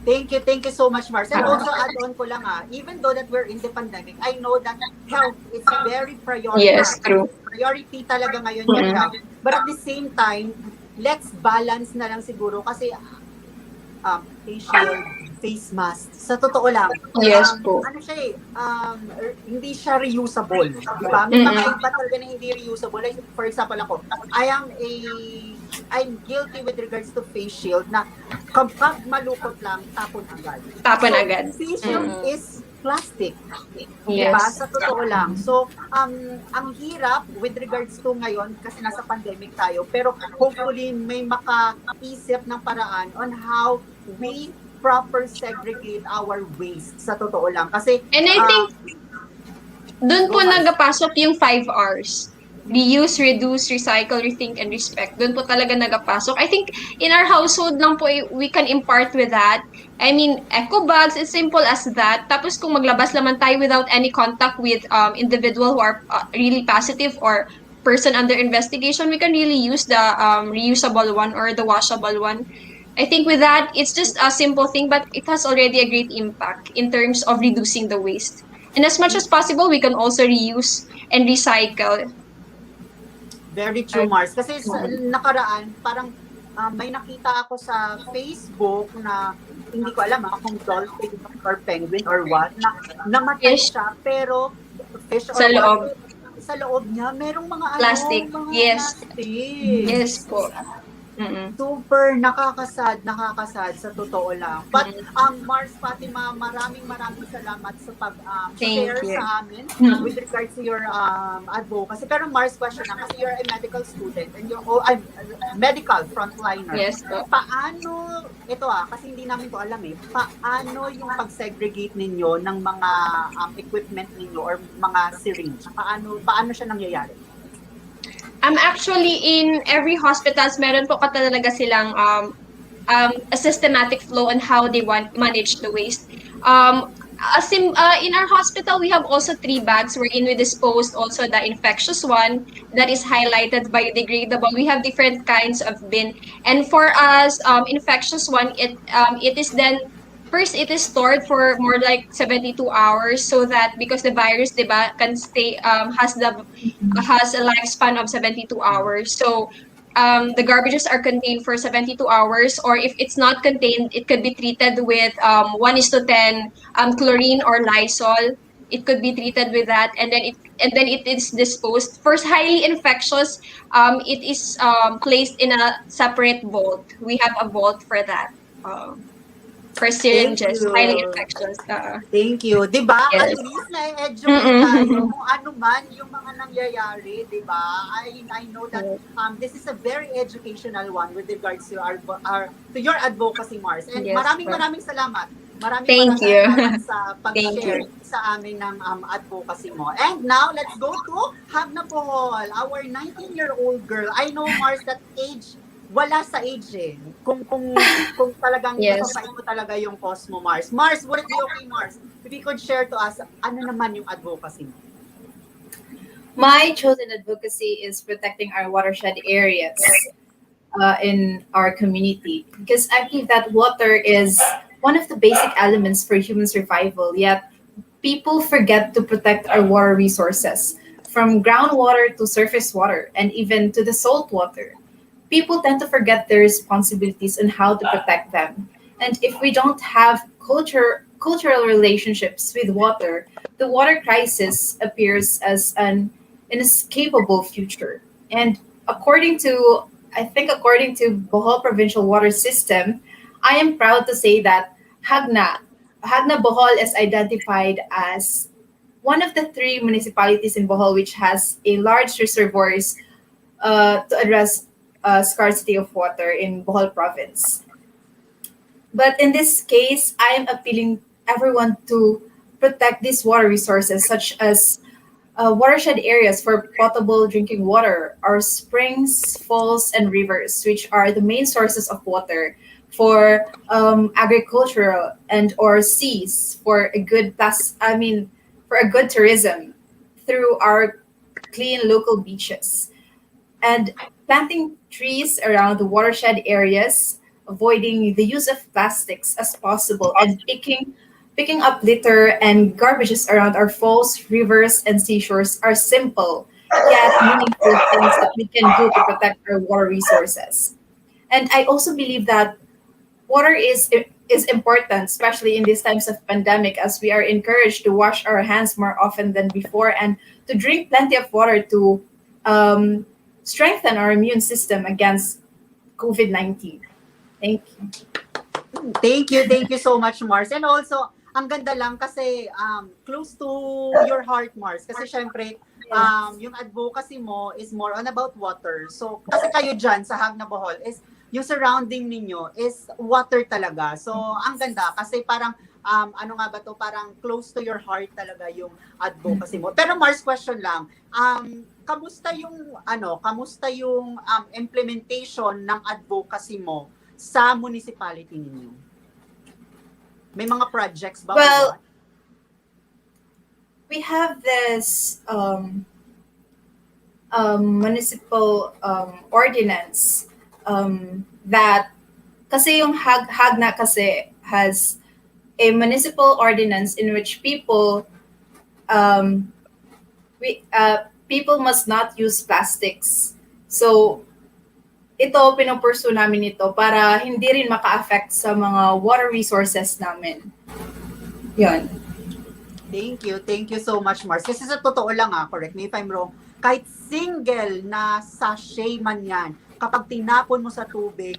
Thank you so much, Mars. And also add on ko lang even though that we're in the pandemic, I know that health is very priority. Yes, true. Priority talaga ngayon yung health. But at the same time, let's balance na lang siguro kasi face shield, face mask. Sa totoo lang, Yes po. ano siya hindi siya reusable. Diba? May mga iba talaga na hindi reusable. Like, for example ako, I'm guilty with regards to face shield na kapag malukot lang, tapon agad. Tapon agad. Face shield is plastic. Yes. Diba? Sa totoo lang. So, ang hirap with regards to ngayon kasi nasa pandemic tayo, pero hopefully may makaisip ng paraan on how we proper segregate our waste. Sa totoo lang. Kasi, and I think doon po nagapasok yung 5 Rs. Reuse, reduce, recycle, rethink, and respect. Doon po talaga nagapasok. I think in our household lang po, we can impart with that. I mean, eco bags, it's simple as that. Tapos kung maglabas naman tayo without any contact with individual who are really positive or person under investigation, we can really use the reusable one or the washable one. I think with that, it's just a simple thing, but it has already a great impact in terms of reducing the waste. And as much as possible, we can also reuse and recycle. Very true, Mars. Kasi sa nakaraan, parang may nakita ako sa Facebook na hindi ko alam kung dolphin or penguin or what, na namatay siya, pero fish or Sa loob. sa loob niya, merong mga Plastic. mga Yes. plastic. Yes po. Mm-mm. Super nakakasad sa totoo lang. But Mars Fatima, maraming salamat sa Thank pag-share you. sa amin Mm. with regards to your advocacy. Pero Mars, question lang, kasi you're a medical student and you're medical frontliner. Yes po. Paano, ito kasi hindi namin to alam paano yung pag-segregate ninyo ng mga equipment ninyo or mga syringe? Paano siya nangyayari? Actually, in every hospitals, meron po talaga silang a systematic flow on how they want manage the waste. In our hospital, we have also 3 bags wherein we dispose also the infectious one that is highlighted biodegradable. We have different kinds of bin, and for us, infectious one, it is then first it is stored for more like 72 hours so that because the virus, diba, can stay has a lifespan of 72 hours. So the garbages are contained for 72 hours, or if it's not contained, it could be treated with 1:10 chlorine or Lysol. It could be treated with that, and then it is disposed. First, highly infectious, it is placed in a separate vault. We have a vault for that. For Thank syringes, highly you. infectious. Thank you. 'Di ba? At Yes. least na-educate tayo Mm-mm. kung ano man yung mga nangyayari, 'di ba? I know that this is a very educational one with regards to to your advocacy, Mars. And Yes. maraming salamat. Thank you. Salamat sa Thank pag-share you. sa amin ng advocacy mo. And now, let's go to Hagna Paul, our 19-year-old girl. I know, Mars, that age wala sa age kung talagang Yes. napapait mo talaga yung cause mo, Mars. Mars, would it be okay, Mars, if you could share to us, ano naman yung advocacy mo? My chosen advocacy is protecting our watershed areas in our community, because I believe that water is one of the basic elements for human survival, yet people forget to protect our water resources, from groundwater to surface water and even to the salt water. People tend to forget their responsibilities and how to protect them. And if we don't have cultural relationships with water, the water crisis appears as an inescapable future. And according to Bohol Provincial Water System, I am proud to say that Hagna Bohol is identified as one of the 3 municipalities in Bohol which has a large reservoirs to address scarcity of water in Bohol province. But in this case, I am appealing everyone to protect these water resources, such as watershed areas for potable drinking water, our springs, falls, and rivers, which are the main sources of water for agricultural and or seas for a good for a good tourism through our clean local beaches, and planting trees around the watershed areas, avoiding the use of plastics as possible, and picking up litter and garbages around our falls, rivers, and seashores are simple yet meaningful things that we can do to protect our water resources. And I also believe that water is important, especially in these times of pandemic, as we are encouraged to wash our hands more often than before and to drink plenty of water to um, strengthen our immune system against COVID-19. Thank you. Thank you so much, Mars. And also, ang ganda lang kasi close to your heart, Mars. Kasi syempre, yung advocacy mo is more on about water. So, kasi kayo dyan sa Hagna Bohol is yung surrounding ninyo is water talaga. So, ang ganda kasi parang ano nga ba to, parang close to your heart talaga yung advocacy mo. Pero Mars, question lang. Kamusta yung implementation ng advocacy mo sa municipality ninyo? May mga projects ba? Well, we have this municipal ordinance that kasi yung Hagna kasi has a municipal ordinance in which people must not use plastics. So ito pinupursu namin ito para hindi rin maka-affect sa mga water resources namin. Yun. Thank you so much, Mars. Kasi sa totoo lang correct me if I'm wrong, kahit single na sachet man yan, kapag tinapon mo sa tubig,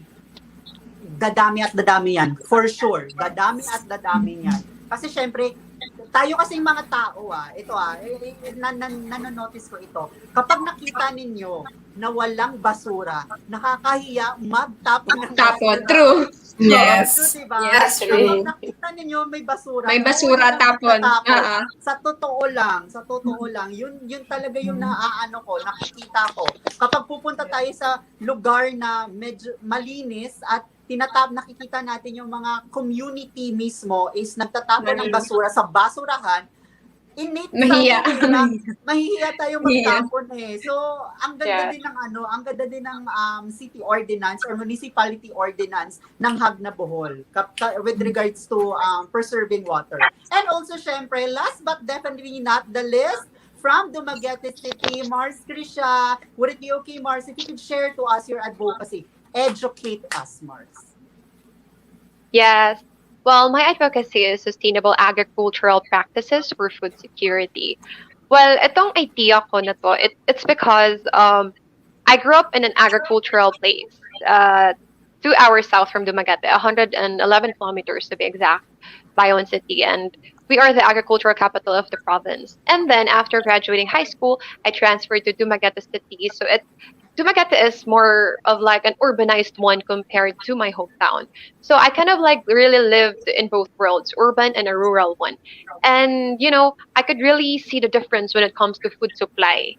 dadami at dadami yan. For sure. Dadami at dadami yan. Kasi syempre, tayo kasing mga tao nanonotice ko ito. Kapag nakita ninyo na walang basura, nakakahiya magtapon ng Tapon, basura. true. Yes. True, diba? Yes, Kapag true. nakita ninyo may basura, May basura, tapon. sa totoo lang, yun talaga yung naaano ko, nakikita ko. Kapag pupunta tayo sa lugar na medyo malinis at nakikita natin yung mga community mismo is nagtatapon ng basura sa basurahan, Mahiya. mahihiya tayo Mahiya. magtapon eh. So, ang ganda din ng city ordinance or municipality ordinance ng Hagna Bohol with regards to preserving water. And also, syempre, last but definitely not the least, from Dumaguete City, Mars Krisha, would it be okay, Mars, if you could share to us your advocacy? Educate us, Mars. Yes. Well, my advocacy is sustainable agricultural practices for food security. Well, itong idea ko na to, it's because I grew up in an agricultural place, 2 hours south from Dumaguete, 111 kilometers to be exact, Bayon City, and we are the agricultural capital of the province. And then after graduating high school, I transferred to Dumaguete City. So Dumaguete is more of like an urbanized one compared to my hometown. So I kind of like really lived in both worlds, urban and a rural one. And I could really see the difference when it comes to food supply.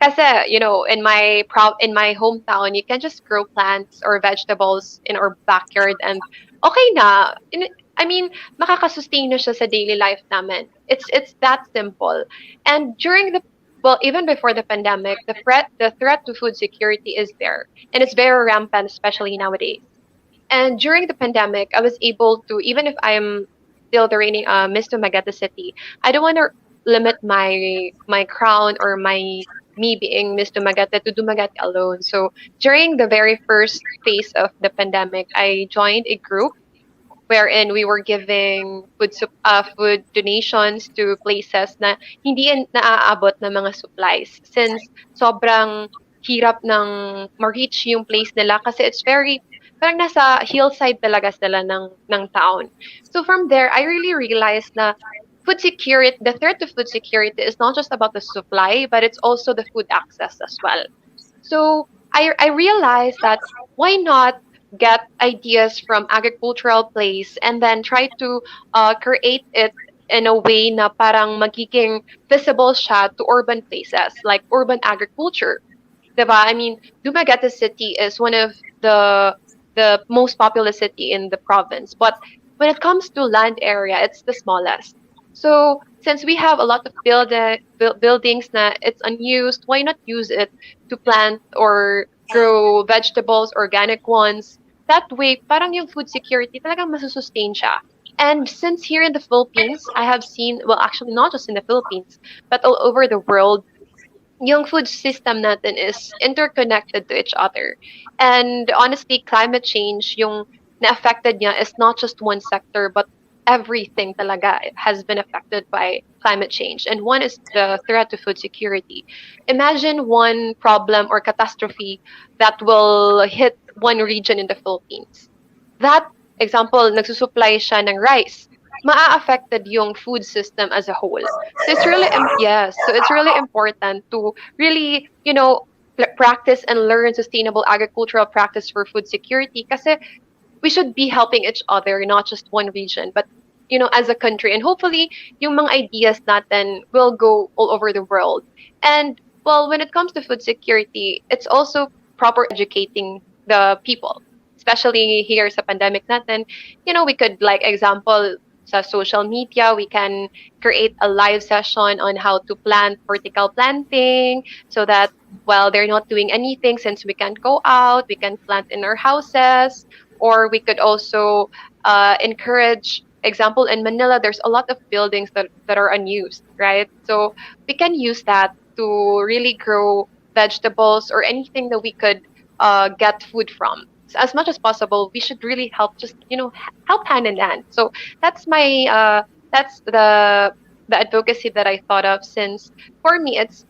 Kasi, in my hometown, you can just grow plants or vegetables in our backyard and okay na. I mean, makakasustain na siya sa daily life namin. It's that simple. And even before the pandemic, the threat to food security is there, and it's very rampant, especially nowadays. And during the pandemic, I was able to, even if I'm still the reigning Miss Dumaguete City, I don't want to limit my crown or my me being Miss Dumaguete to Dumaguete alone. So during the very first phase of the pandemic, I joined a group wherein we were giving food donations to places na hindi naaabot ng mga supplies since sobrang hirap ng ma-reach yung place nila kasi it's very parang nasa hillside talaga sila ng town. So from there, I really realized na the threat to food security is not just about the supply, but it's also the food access as well. So I realized that why not get ideas from agricultural place and then try to create it in a way na parang magiging visible siya to urban places like urban agriculture. Diba? I mean, Dumaguete City is one of the most populous city in the province, but when it comes to land area, it's the smallest. So since we have a lot of buildings na it's unused, why not use it to plant or grow vegetables, organic ones? That way, parang yung food security talagang masusustain siya. And since here in the Philippines, I have seen, well, actually not just in the Philippines, but all over the world, yung food system natin is interconnected to each other. And honestly, climate change, yung na-affected niya is not just one sector, but everything talaga has been affected by climate change. And one is the threat to food security. Imagine one problem or catastrophe that will hit one region in the Philippines. That example, nagsusupply siya ng rice, maa-affected yung food system as a whole. So it's really so it's really important to really, practice and learn sustainable agricultural practice for food security kasi we should be helping each other, not just one region, but as a country. And hopefully, yung mga ideas natin will go all over the world. And well, when it comes to food security, it's also proper educating the people, especially here sa pandemic natin. We could, like example, sa social media, we can create a live session on how to plant vertical planting so that while they're not doing anything, since we can't go out, we can plant in our houses. Or we could also encourage, example, in Manila, there's a lot of buildings that are unused, right? So we can use that to really grow vegetables or anything that we could get food from. So as much as possible, we should really help, just help hand in hand. So that's that's the advocacy that I thought of, since for me it's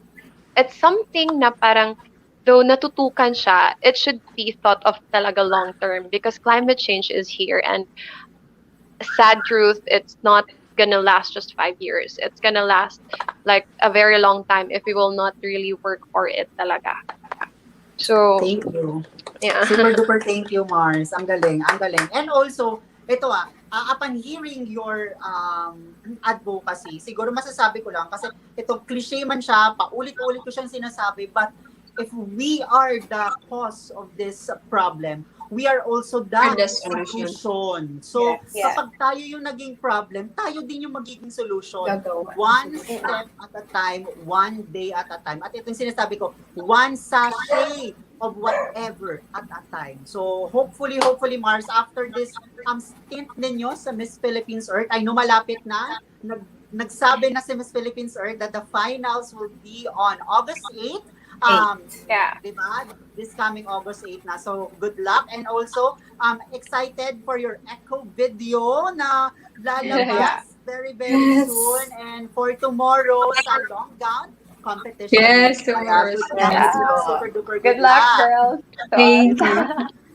something na parang though natutukan siya, it should be thought of talaga long term because climate change is here and sad truth, it's not gonna last just 5 years. It's gonna last like a very long time if we will not really work for it talaga. So Thank you. yeah. Super duper thank you, Mars. Ang galing, ang galing. And also, ito upon hearing your advocacy, siguro masasabi ko lang, kasi ito cliche man siya, paulit-ulit ko siyang sinasabi, but if we are the cause of this problem, we are also the Or the solution. solution. So, Yes. kapag tayo yung naging problem, tayo din yung magiging solution. Gagawa. One step at a time, one day at a time. At ito yung sinasabi ko, one sachet of whatever at a time. So, hopefully, Mars, after this stint ninyo sa Miss Philippines Earth, I know malapit na, nagsabi na si Miss Philippines Earth that the finals will be on August 8th. Yeah. Diba? This coming August 8 na. So, good luck. And also, excited for your echo video na lalabas very, very Yes. soon. And for tomorrow, sa long gown competition. Yes, Kaya tomorrow. good luck. Yeah. Super duper Good luck, girls. So, Thank you.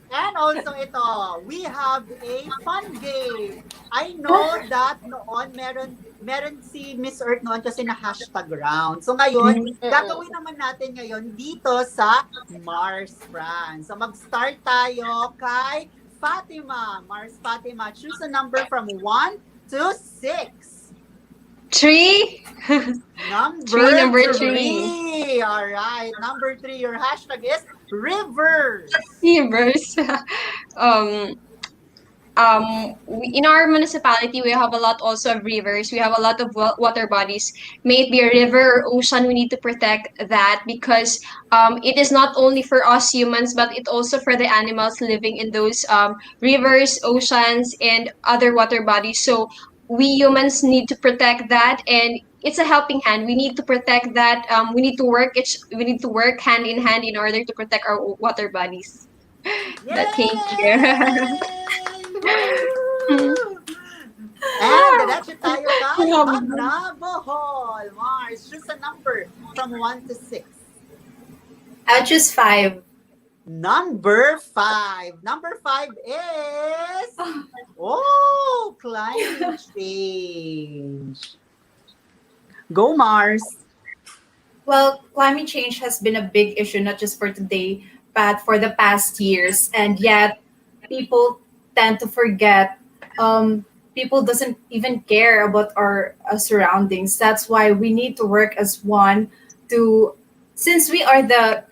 And also ito, we have a fun game. I know that noon meron si Miss Earth noon kasi na hashtag round. So ngayon, gagawin naman natin ngayon dito sa Mars France. So mag-start tayo kay Fatima. Mars Fatima, choose a number from 1 to 6. 3. Number three. 3. All right. Number 3, your hashtag is rivers. Rivers. In our municipality, we have a lot also of rivers. We have a lot of water bodies. May it be a river or ocean, we need to protect that because it is not only for us humans, but it also for the animals living in those rivers, oceans, and other water bodies. So we humans need to protect that, and it's a helping hand. We need to protect that. We need to work. We need to work hand in hand in order to protect our water bodies. But thank you. And diretso tayo kay Magnabohol. Mars, choose a number from 1 to 6. I'll choose 5. Number 5. Number 5 is climate change. Go, Mars. Well, climate change has been a big issue, not just for today, but for the past years. And yet, people tend to forget. People doesn't even care about our surroundings. That's why we need to work as one to, since we are the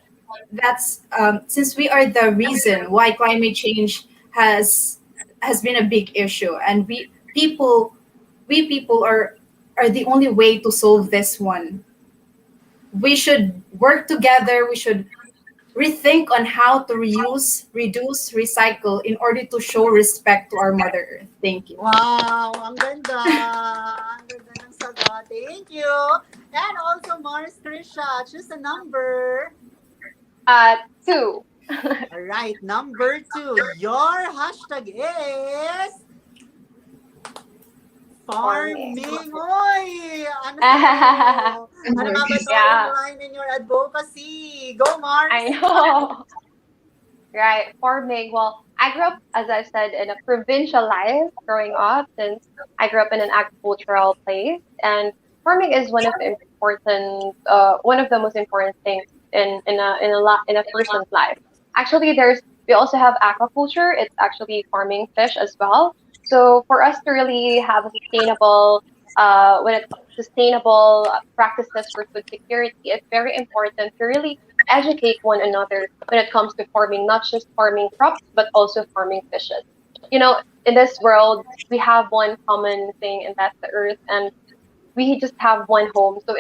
reason why climate change has been a big issue, and we people are the only way to solve this one. We should work together. We should rethink on how to reuse, reduce, recycle in order to show respect to our Mother Earth. Thank you. Wow, ang ganda. Ang ganda ng sagot. Thank you. And also, Mars, Trisha, choose a number. 2. All right, number 2. Your hashtag is farming. Oy! Ano sa'yo? Ano nga ba ito? Yeah. Line in your advocacy. Go, Mars. I know. Right. Farming. Well, I grew up, as I said, in a provincial life growing up since I grew up in an agricultural place. And farming is one of the most important things in a person's life. Actually, we also have aquaculture. It's actually farming fish as well. So for us to really have a sustainable practices for food security, it's very important to really educate one another when it comes to farming, not just farming crops, but also farming fishes. You know, in this world, we have one common thing, and that's the earth, and we just have one home. So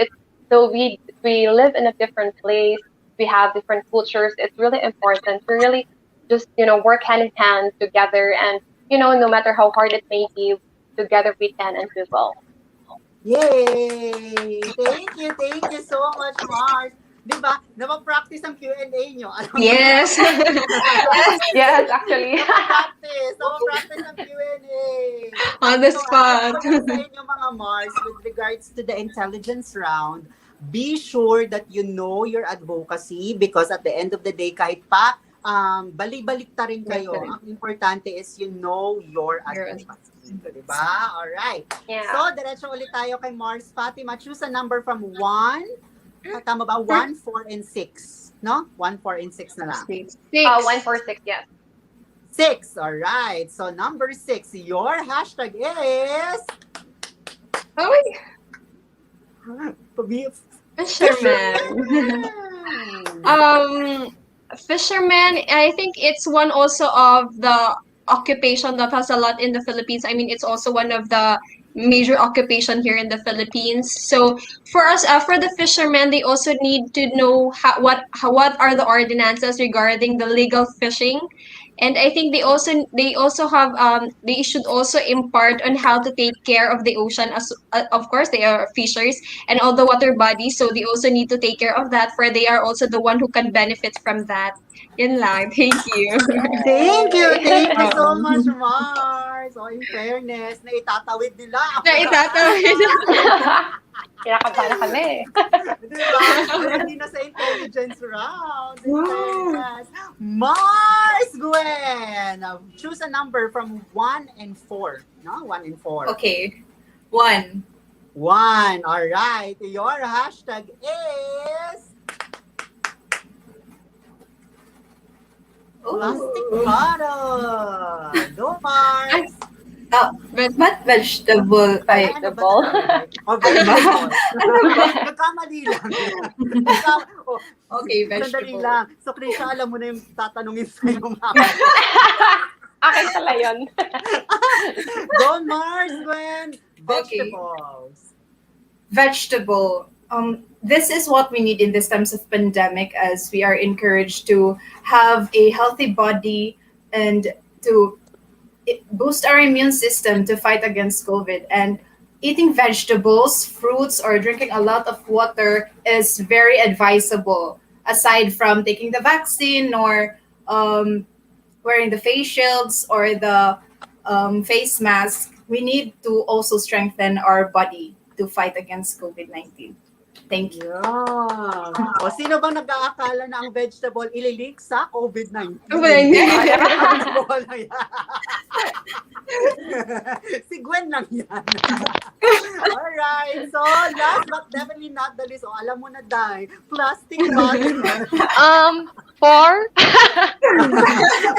we live in a different place. We have different cultures. It's really important to really just work hand in hand together, and no matter how hard it may be, together we can and we will. Yay! Thank you so much, Mars. Diba? Napapractice ang Q&A nyo. Alam mo Yes. Yes, actually. Napapractice ang Q&A. On the So, spot. ano sa inyo mga Mars with regards to the intelligence round? be sure that you know your advocacy because at the end of the day, kahit pa balik-balik ta rin kayo, ang importante is you know your advocacy. Diba? Alright. Yeah. So, diretso ulit tayo kay Mars. Fatima, choose a number from 1. Tama ba? 1, 4, and 6. No? 1, 4, and 6 na lang. 6. 146, yes. 6. Alright. So, number 6. Your hashtag is... Oh, Pabi- fisherman. Fisherman, I think it's one also of the occupation that has a lot in the Philippines. I mean, it's also one of the major occupation here in the Philippines. So for us, for the fishermen, they also need to know what are the ordinances regarding the legal fishing, and I think they also have they should also impart on how to take care of the ocean. As of course, they are fishers and all the water bodies, so they also need to take care of that. For they are also the one who can benefit from that. Yun lang. Thank you. Thank you so much, Mars. So, in fairness, na itatawid nila. Naitatawid. Kinakabahan na kami. Diba? Hindi na sa intelligence round. In fairness. Mars, Gwen! Choose a number from 1 and 4. No? 1 and 4. Okay. 1. 1. Alright. Your hashtag is... Plastic bottle. Go, Mars. Not vegetable. Ay, Vegetable. O, vegetable. Nagkamali lang. Okay, Sandali vegetable. lang. So, Krisha, alam mo na yung tatanungin sa'yo mamaya. Akin pala yun. Go, Mars, Gwen. Vegetables. Vegetable. This is what we need in these times of pandemic, as we are encouraged to have a healthy body and to boost our immune system to fight against COVID. And eating vegetables, fruits, or drinking a lot of water is very advisable. Aside from taking the vaccine or wearing the face shields or the face mask, we need to also strengthen our body to fight against COVID-19. Thank you. Yeah. O, sino bang nag-aakala na ang vegetable ililink sa COVID-19? Vegetable na yan. Si Gwen lang yan. Alright. So, last but definitely not the least, alam mo na, Day, plastic bottle. 4?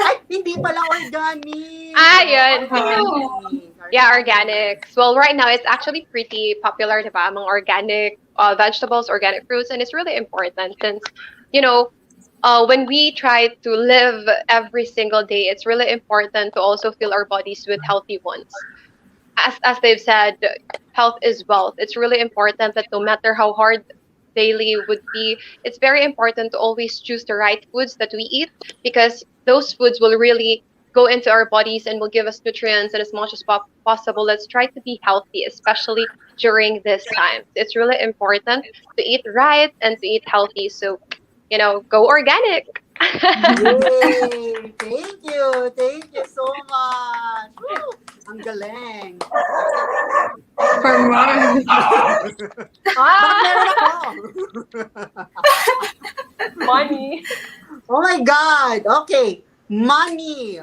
Ay, hindi pala organic. Yun. Organic. Yeah, organics. Well, right now it's actually pretty popular, diba, among organic vegetables, organic fruits, and it's really important since, when we try to live every single day, it's really important to also fill our bodies with healthy ones. As they've said, health is wealth. It's really important that no matter how hard daily would be, it's very important to always choose the right foods that we eat because those foods will really go into our bodies and will give us nutrients, and as much as possible, let's try to be healthy, especially during this time. It's really important to eat right and to eat healthy. So, go organic. Yay! Thank you so much. Woo! Ang galing. For more. Bakit meron ako? Money. Oh my God. Okay. Money.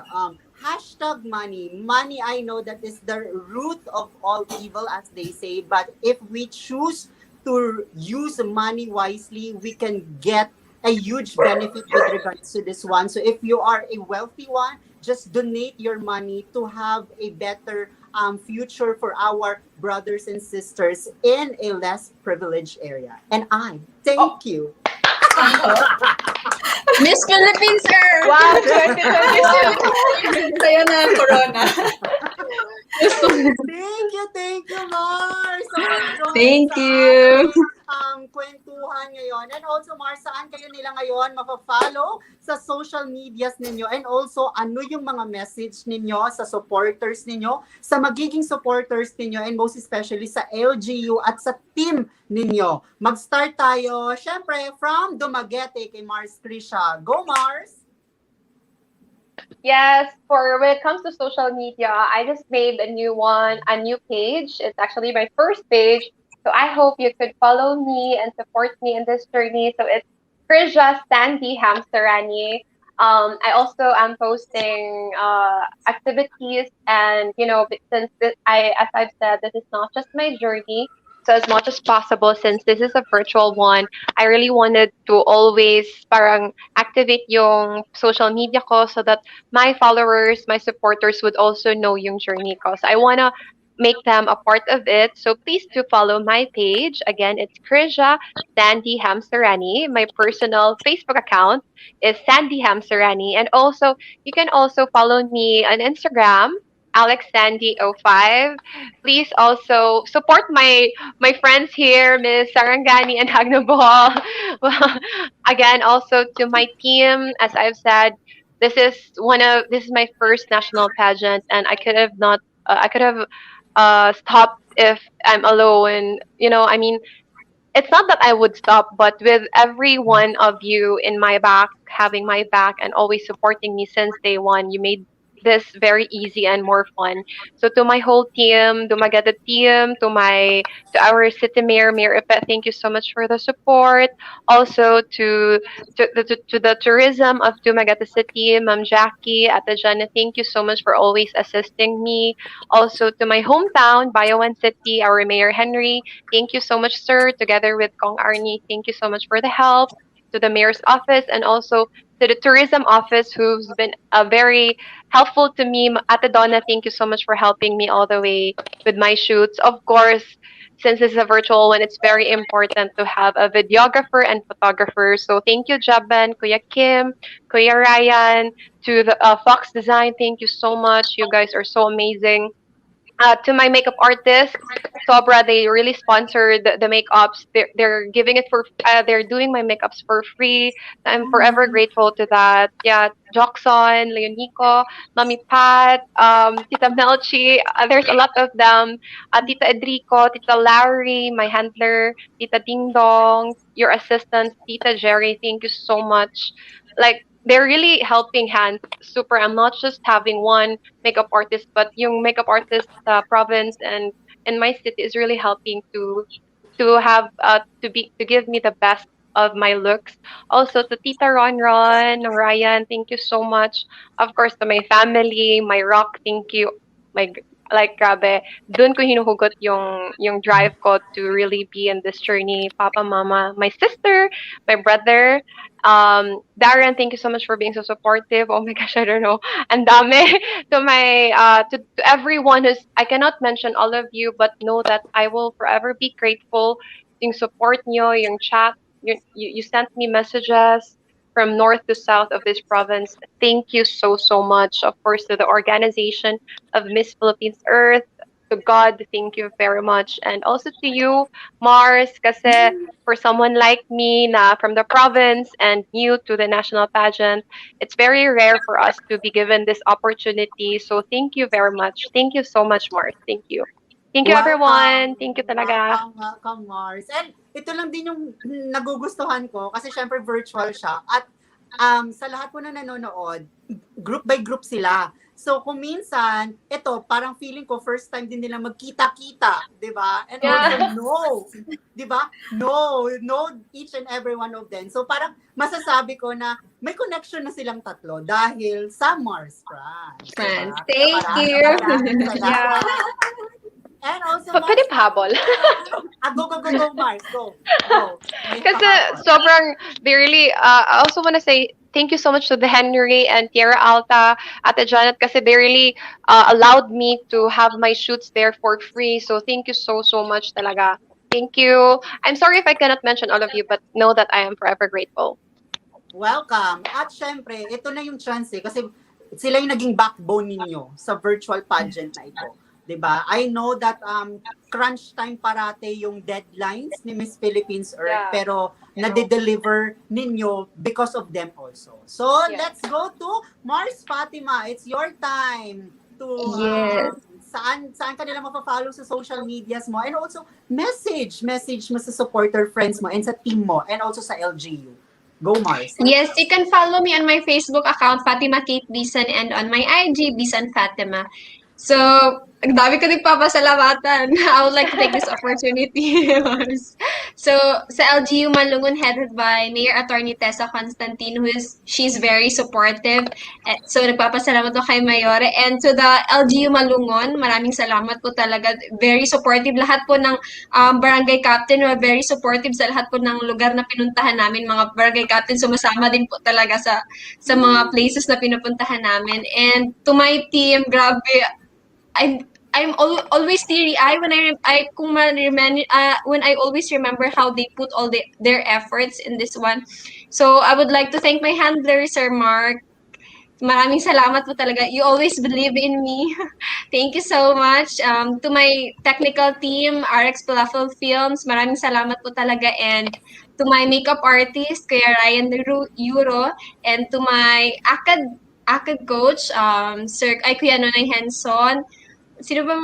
Hashtag money. Money, I know that is the root of all evil, as they say. But if we choose to use money wisely, we can get a huge benefit with regards to this one. So if you are a wealthy one, just donate your money to have a better future for our brothers and sisters in a less privileged area. And I thank you. Miss Philippines, sir! Wow, 2021. Sa'yo na ang corona. Thank you, Mars. Thank you. Kwentuhan ngayon. And also, Mars, saan kayo nila ngayon mapafollow sa social medias ninyo? And also, ano yung mga message ninyo sa supporters ninyo, sa magiging supporters ninyo, and most especially sa LGU at sa team ninyo? Mag-start tayo, syempre, from Dumaguete kay Mars Trisha. Go, Mars! Yes, for when it comes to social media, I just made a new page. It's actually my first page. So I hope you could follow me and support me in this journey. So it's Krisha Sandy Hamsterani. I also am posting activities, and since as I've said, this is not just my journey. So as much as possible, since this is a virtual one, I really wanted to always parang activate yung social media ko so that my followers, my supporters would also know yung journey ko. So I wanna make them a part of it. So please do follow my page. Again, it's Krisha Sandy Hamserani. My personal Facebook account is Sandy Hamserani. And also, you can also follow me on Instagram, AlexSandy05. Please also support my friends here, Miss Sarangani and Hagnabal. Well, again, also to my team, as I've said, this is my first national pageant, and I could have stopped if I'm alone. I mean, it's not that I would stop, but with every one of you in my back, having my back and always supporting me since day one, you made this very easy and more fun. So to my whole team, to my Gata team, to our city mayor, Mayor Ipet, thank you so much for the support. Also to the tourism of Dumaguete City, Ma'am Jackie, Ate Jana, thank you so much for always assisting me. Also to my hometown, Bayawan City, our Mayor Henry, thank you so much, sir, together with Kong Arnie. Thank you so much for the help. To the mayor's office and also to the tourism office, who's been very helpful to me. Ate Donna, thank you so much for helping me all the way with my shoots. Of course, since this is a virtual one, it's very important to have a videographer and photographer. So thank you, Jaban, Kuya Kim, Kuya Ryan, to the Fox Design. Thank you so much. You guys are so amazing. To my makeup artist, Sobra, they really sponsored the makeups. They're giving it they're doing my makeups for free. I'm forever grateful to that. Yeah, Joxon, Leonico, Mami Pat, Tita Melchi. There's a lot of them. Tita Edrico, Tita Larry, my handler, Tita Ding Dong, your assistant, Tita Jerry. Thank you so much. Like, they're really helping hands. Super. I'm not just having one makeup artist, but yung makeup artist sa province and in my city is really helping to give me the best of my looks. Also to Tita Ron, Ryan, thank you so much. Of course to my family, my rock, thank you. Like grabe, dun ko hinuhugot yung drive ko to really be in this journey. Papa, mama, my sister, my brother, Darren, thank you so much for being so supportive. Oh my gosh, I don't know. And dami to everyone who's I cannot mention all of you, but know that I will forever be grateful. Yung support nyo, yung chat, you sent me messages from north to south of this province. Thank you so much. Of course, to the organization of Miss Philippines Earth, to God, thank you very much. And also to you, Mars, kasi for someone like me na from the province and new to the national pageant, it's very rare for us to be given this opportunity. So thank you very much. Thank you so much, Mars. Thank you. Thank you, everyone. Welcome. Thank you talaga. Welcome, Mars. And ito lang din yung nagugustuhan ko kasi syempre virtual siya. At sa lahat po na nanonood, group by group sila. So kung minsan, ito parang feeling ko first time din nila magkita-kita, 'di ba? And also 'di ba? No each and every one of them. So parang masasabi ko na may connection na silang tatlo dahil sa Mars France. Friends, Diba? thank you. Maraming salamat. And also, Pwede pahabol. Go, Mars. Go. May Kasi pahabol. sobrang, they really, I also want to say thank you so much to the Henry and Tierra Alta, Ate Janet, kasi they really allowed me to have my shoots there for free. So thank you so much talaga. Thank you. I'm sorry if I cannot mention all of you, but know that I am forever grateful. Welcome. At syempre, ito na yung chance kasi sila yung naging backbone ninyo sa virtual pageant na ito. 'Di ba? I know that crunch time parate yung deadlines ni Miss Philippines Earth, pero nade-deliver ninyo because of them also. So, let's go to Mars Fatima. It's your time to saan ka nila mapafollow sa social medias mo, and also message mo sa supporter friends mo and sa team mo and also sa LGU. Go, Mars. Yes, you can follow me on my Facebook account, Fatima Kate Bisan, and on my IG, Bisan Fatima. So, Ang dami ko nagpapasalamatan. I would like to take this opportunity. So, sa LGU Malungon, headed by Mayor Attorney Tessa Constantine, she's very supportive. So, nagpapasalamat po kay Mayore. And to the LGU Malungon, maraming salamat po talaga. Very supportive. Lahat po ng barangay captain were very supportive sa lahat po ng lugar na pinuntahan namin. Mga barangay captain, sumasama din po talaga sa mga places na pinupuntahan namin. And to my team, grabe, always teary-eyed when when I always remember how they put all their efforts in this one. So I would like to thank my handler, Sir Mark. Maraming salamat po talaga. You always believe in me. Thank you so much. To my technical team, RX Falafel Films, maraming salamat po talaga. And to my makeup artist, Kuya Ryan Euro, and to my ACAD coach, Kuya Nonay Henson. Sino ba,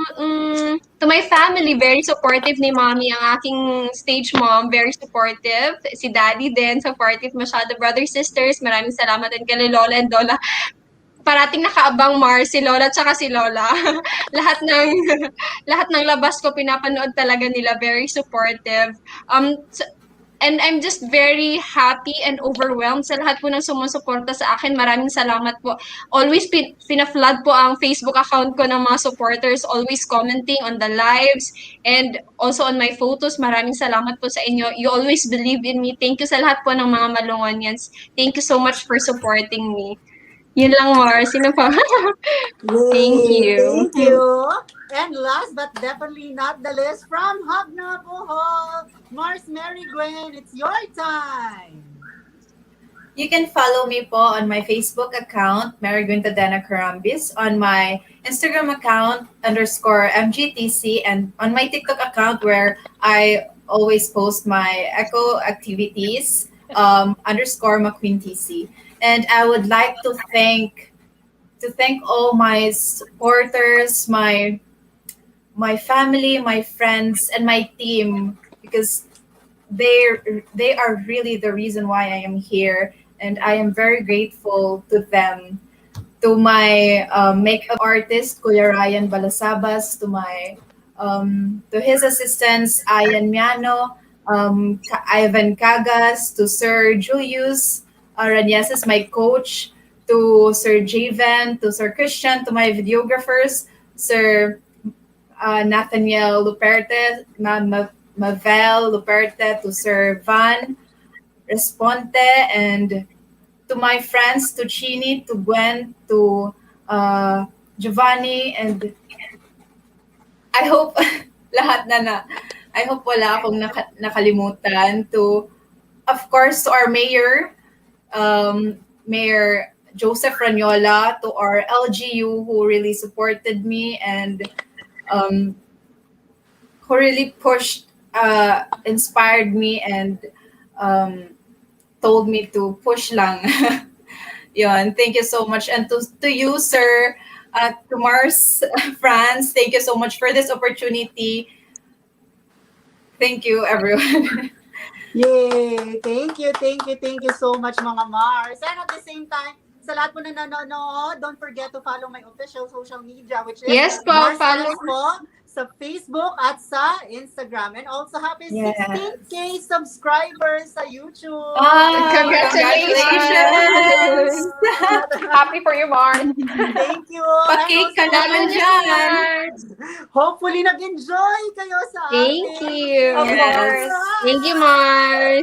to my family, very supportive ni mommy, ang aking stage mom, very supportive. Si daddy din, supportive masyado. Brothers, sisters, maraming salamat din kay Lola and Lola. Parating nakaabang Mars, si Lola tsaka si Lola. lahat ng lahat ng labas ko pinapanood talaga nila, very supportive. And I'm just very happy and overwhelmed sa lahat po ng sumusuporta sa akin. Maraming salamat po. Always pina-flood po ang Facebook account ko ng mga supporters, always commenting on the lives and also on my photos. Maraming salamat po sa inyo. You always believe in me. Thank you sa lahat po ng mga Malungonians. Thank you so much for supporting me. Yun lang, Mars. Sino pa? Thank you. Thank you. And last but definitely not the least, from Hagna Bohol, Mars Mary Gwen, it's your time. You can follow me po on my Facebook account, Mary Guintadena Carambis, on my Instagram account, _MGTC, and on my TikTok account where I always post my eco activities, _McQueenTC. And I would like to thank all my supporters, my family, my friends, and my team, because they are really the reason why I am here, and I am very grateful to them. To my makeup artist, Kuya Ryan Balasabas, to his assistants, Ian Miano, Ivan Cagas, to Sir Julius Ranyeses, my coach, to Sir Javen, to Sir Christian, to my videographers, Sir Nathaniel Luperte, Mavel Luperte, to Sir Van Responte, and to my friends, to Chini, to Gwen, to Giovanni, and I hope I hope wala akong nakalimutan. To, of course, to our mayor, Mayor Joseph Ranyola, to our LGU who really supported me and who really pushed, inspired me, and told me to push lang. Yun, thank you so much. And to you, sir, to Mars France, thank you so much for this opportunity. Thank you, everyone. Yay! Thank you so much mga Mars. And at the same time, sa lahat po na nanonood, don't forget to follow my official social media, which is Yes po, Mars follow. Friends po sa Facebook at sa Instagram. And also happy Yes. 16K subscribers sa YouTube. Congratulations! Happy for you, Mars. Thank you. Pa-cake ka And also, naman dyan. hopefully nag-enjoy kayo sa Thank ating you. Of course. Thank you, Mars.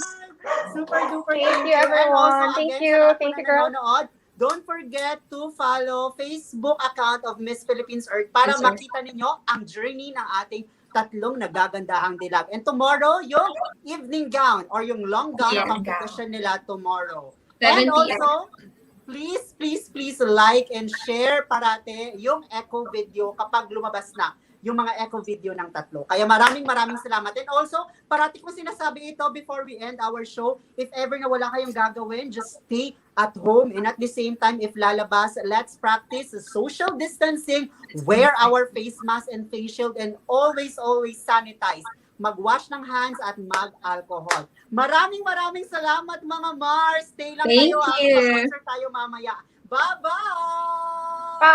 Super duper Thank you, And everyone. also, Thank again, you. sa lahat po Thank na you, girl. nanonood, don't forget to follow Facebook account of Miss Philippines Earth para Yes, sir. makita ninyo ang journey ng ating tatlong nagagandahang dilag. And tomorrow, yung evening gown or yung long gown Yeah. competition nila tomorrow. 7 And p.m. also, please like and share parate yung echo video kapag lumabas na yung mga echo video ng tatlo. Kaya maraming salamat. And also, parati ko sinasabi ito before we end our show, if ever na wala kayong gagawin, just stay at home. And at the same time, if lalabas, let's practice social distancing, wear our face mask and face shield, and always sanitize. Mag-wash ng hands at mag-alcohol. Maraming salamat mga Mars. Stay lang Thank kayo. you. Mag-concert tayo mamaya. Bye-bye! Bye.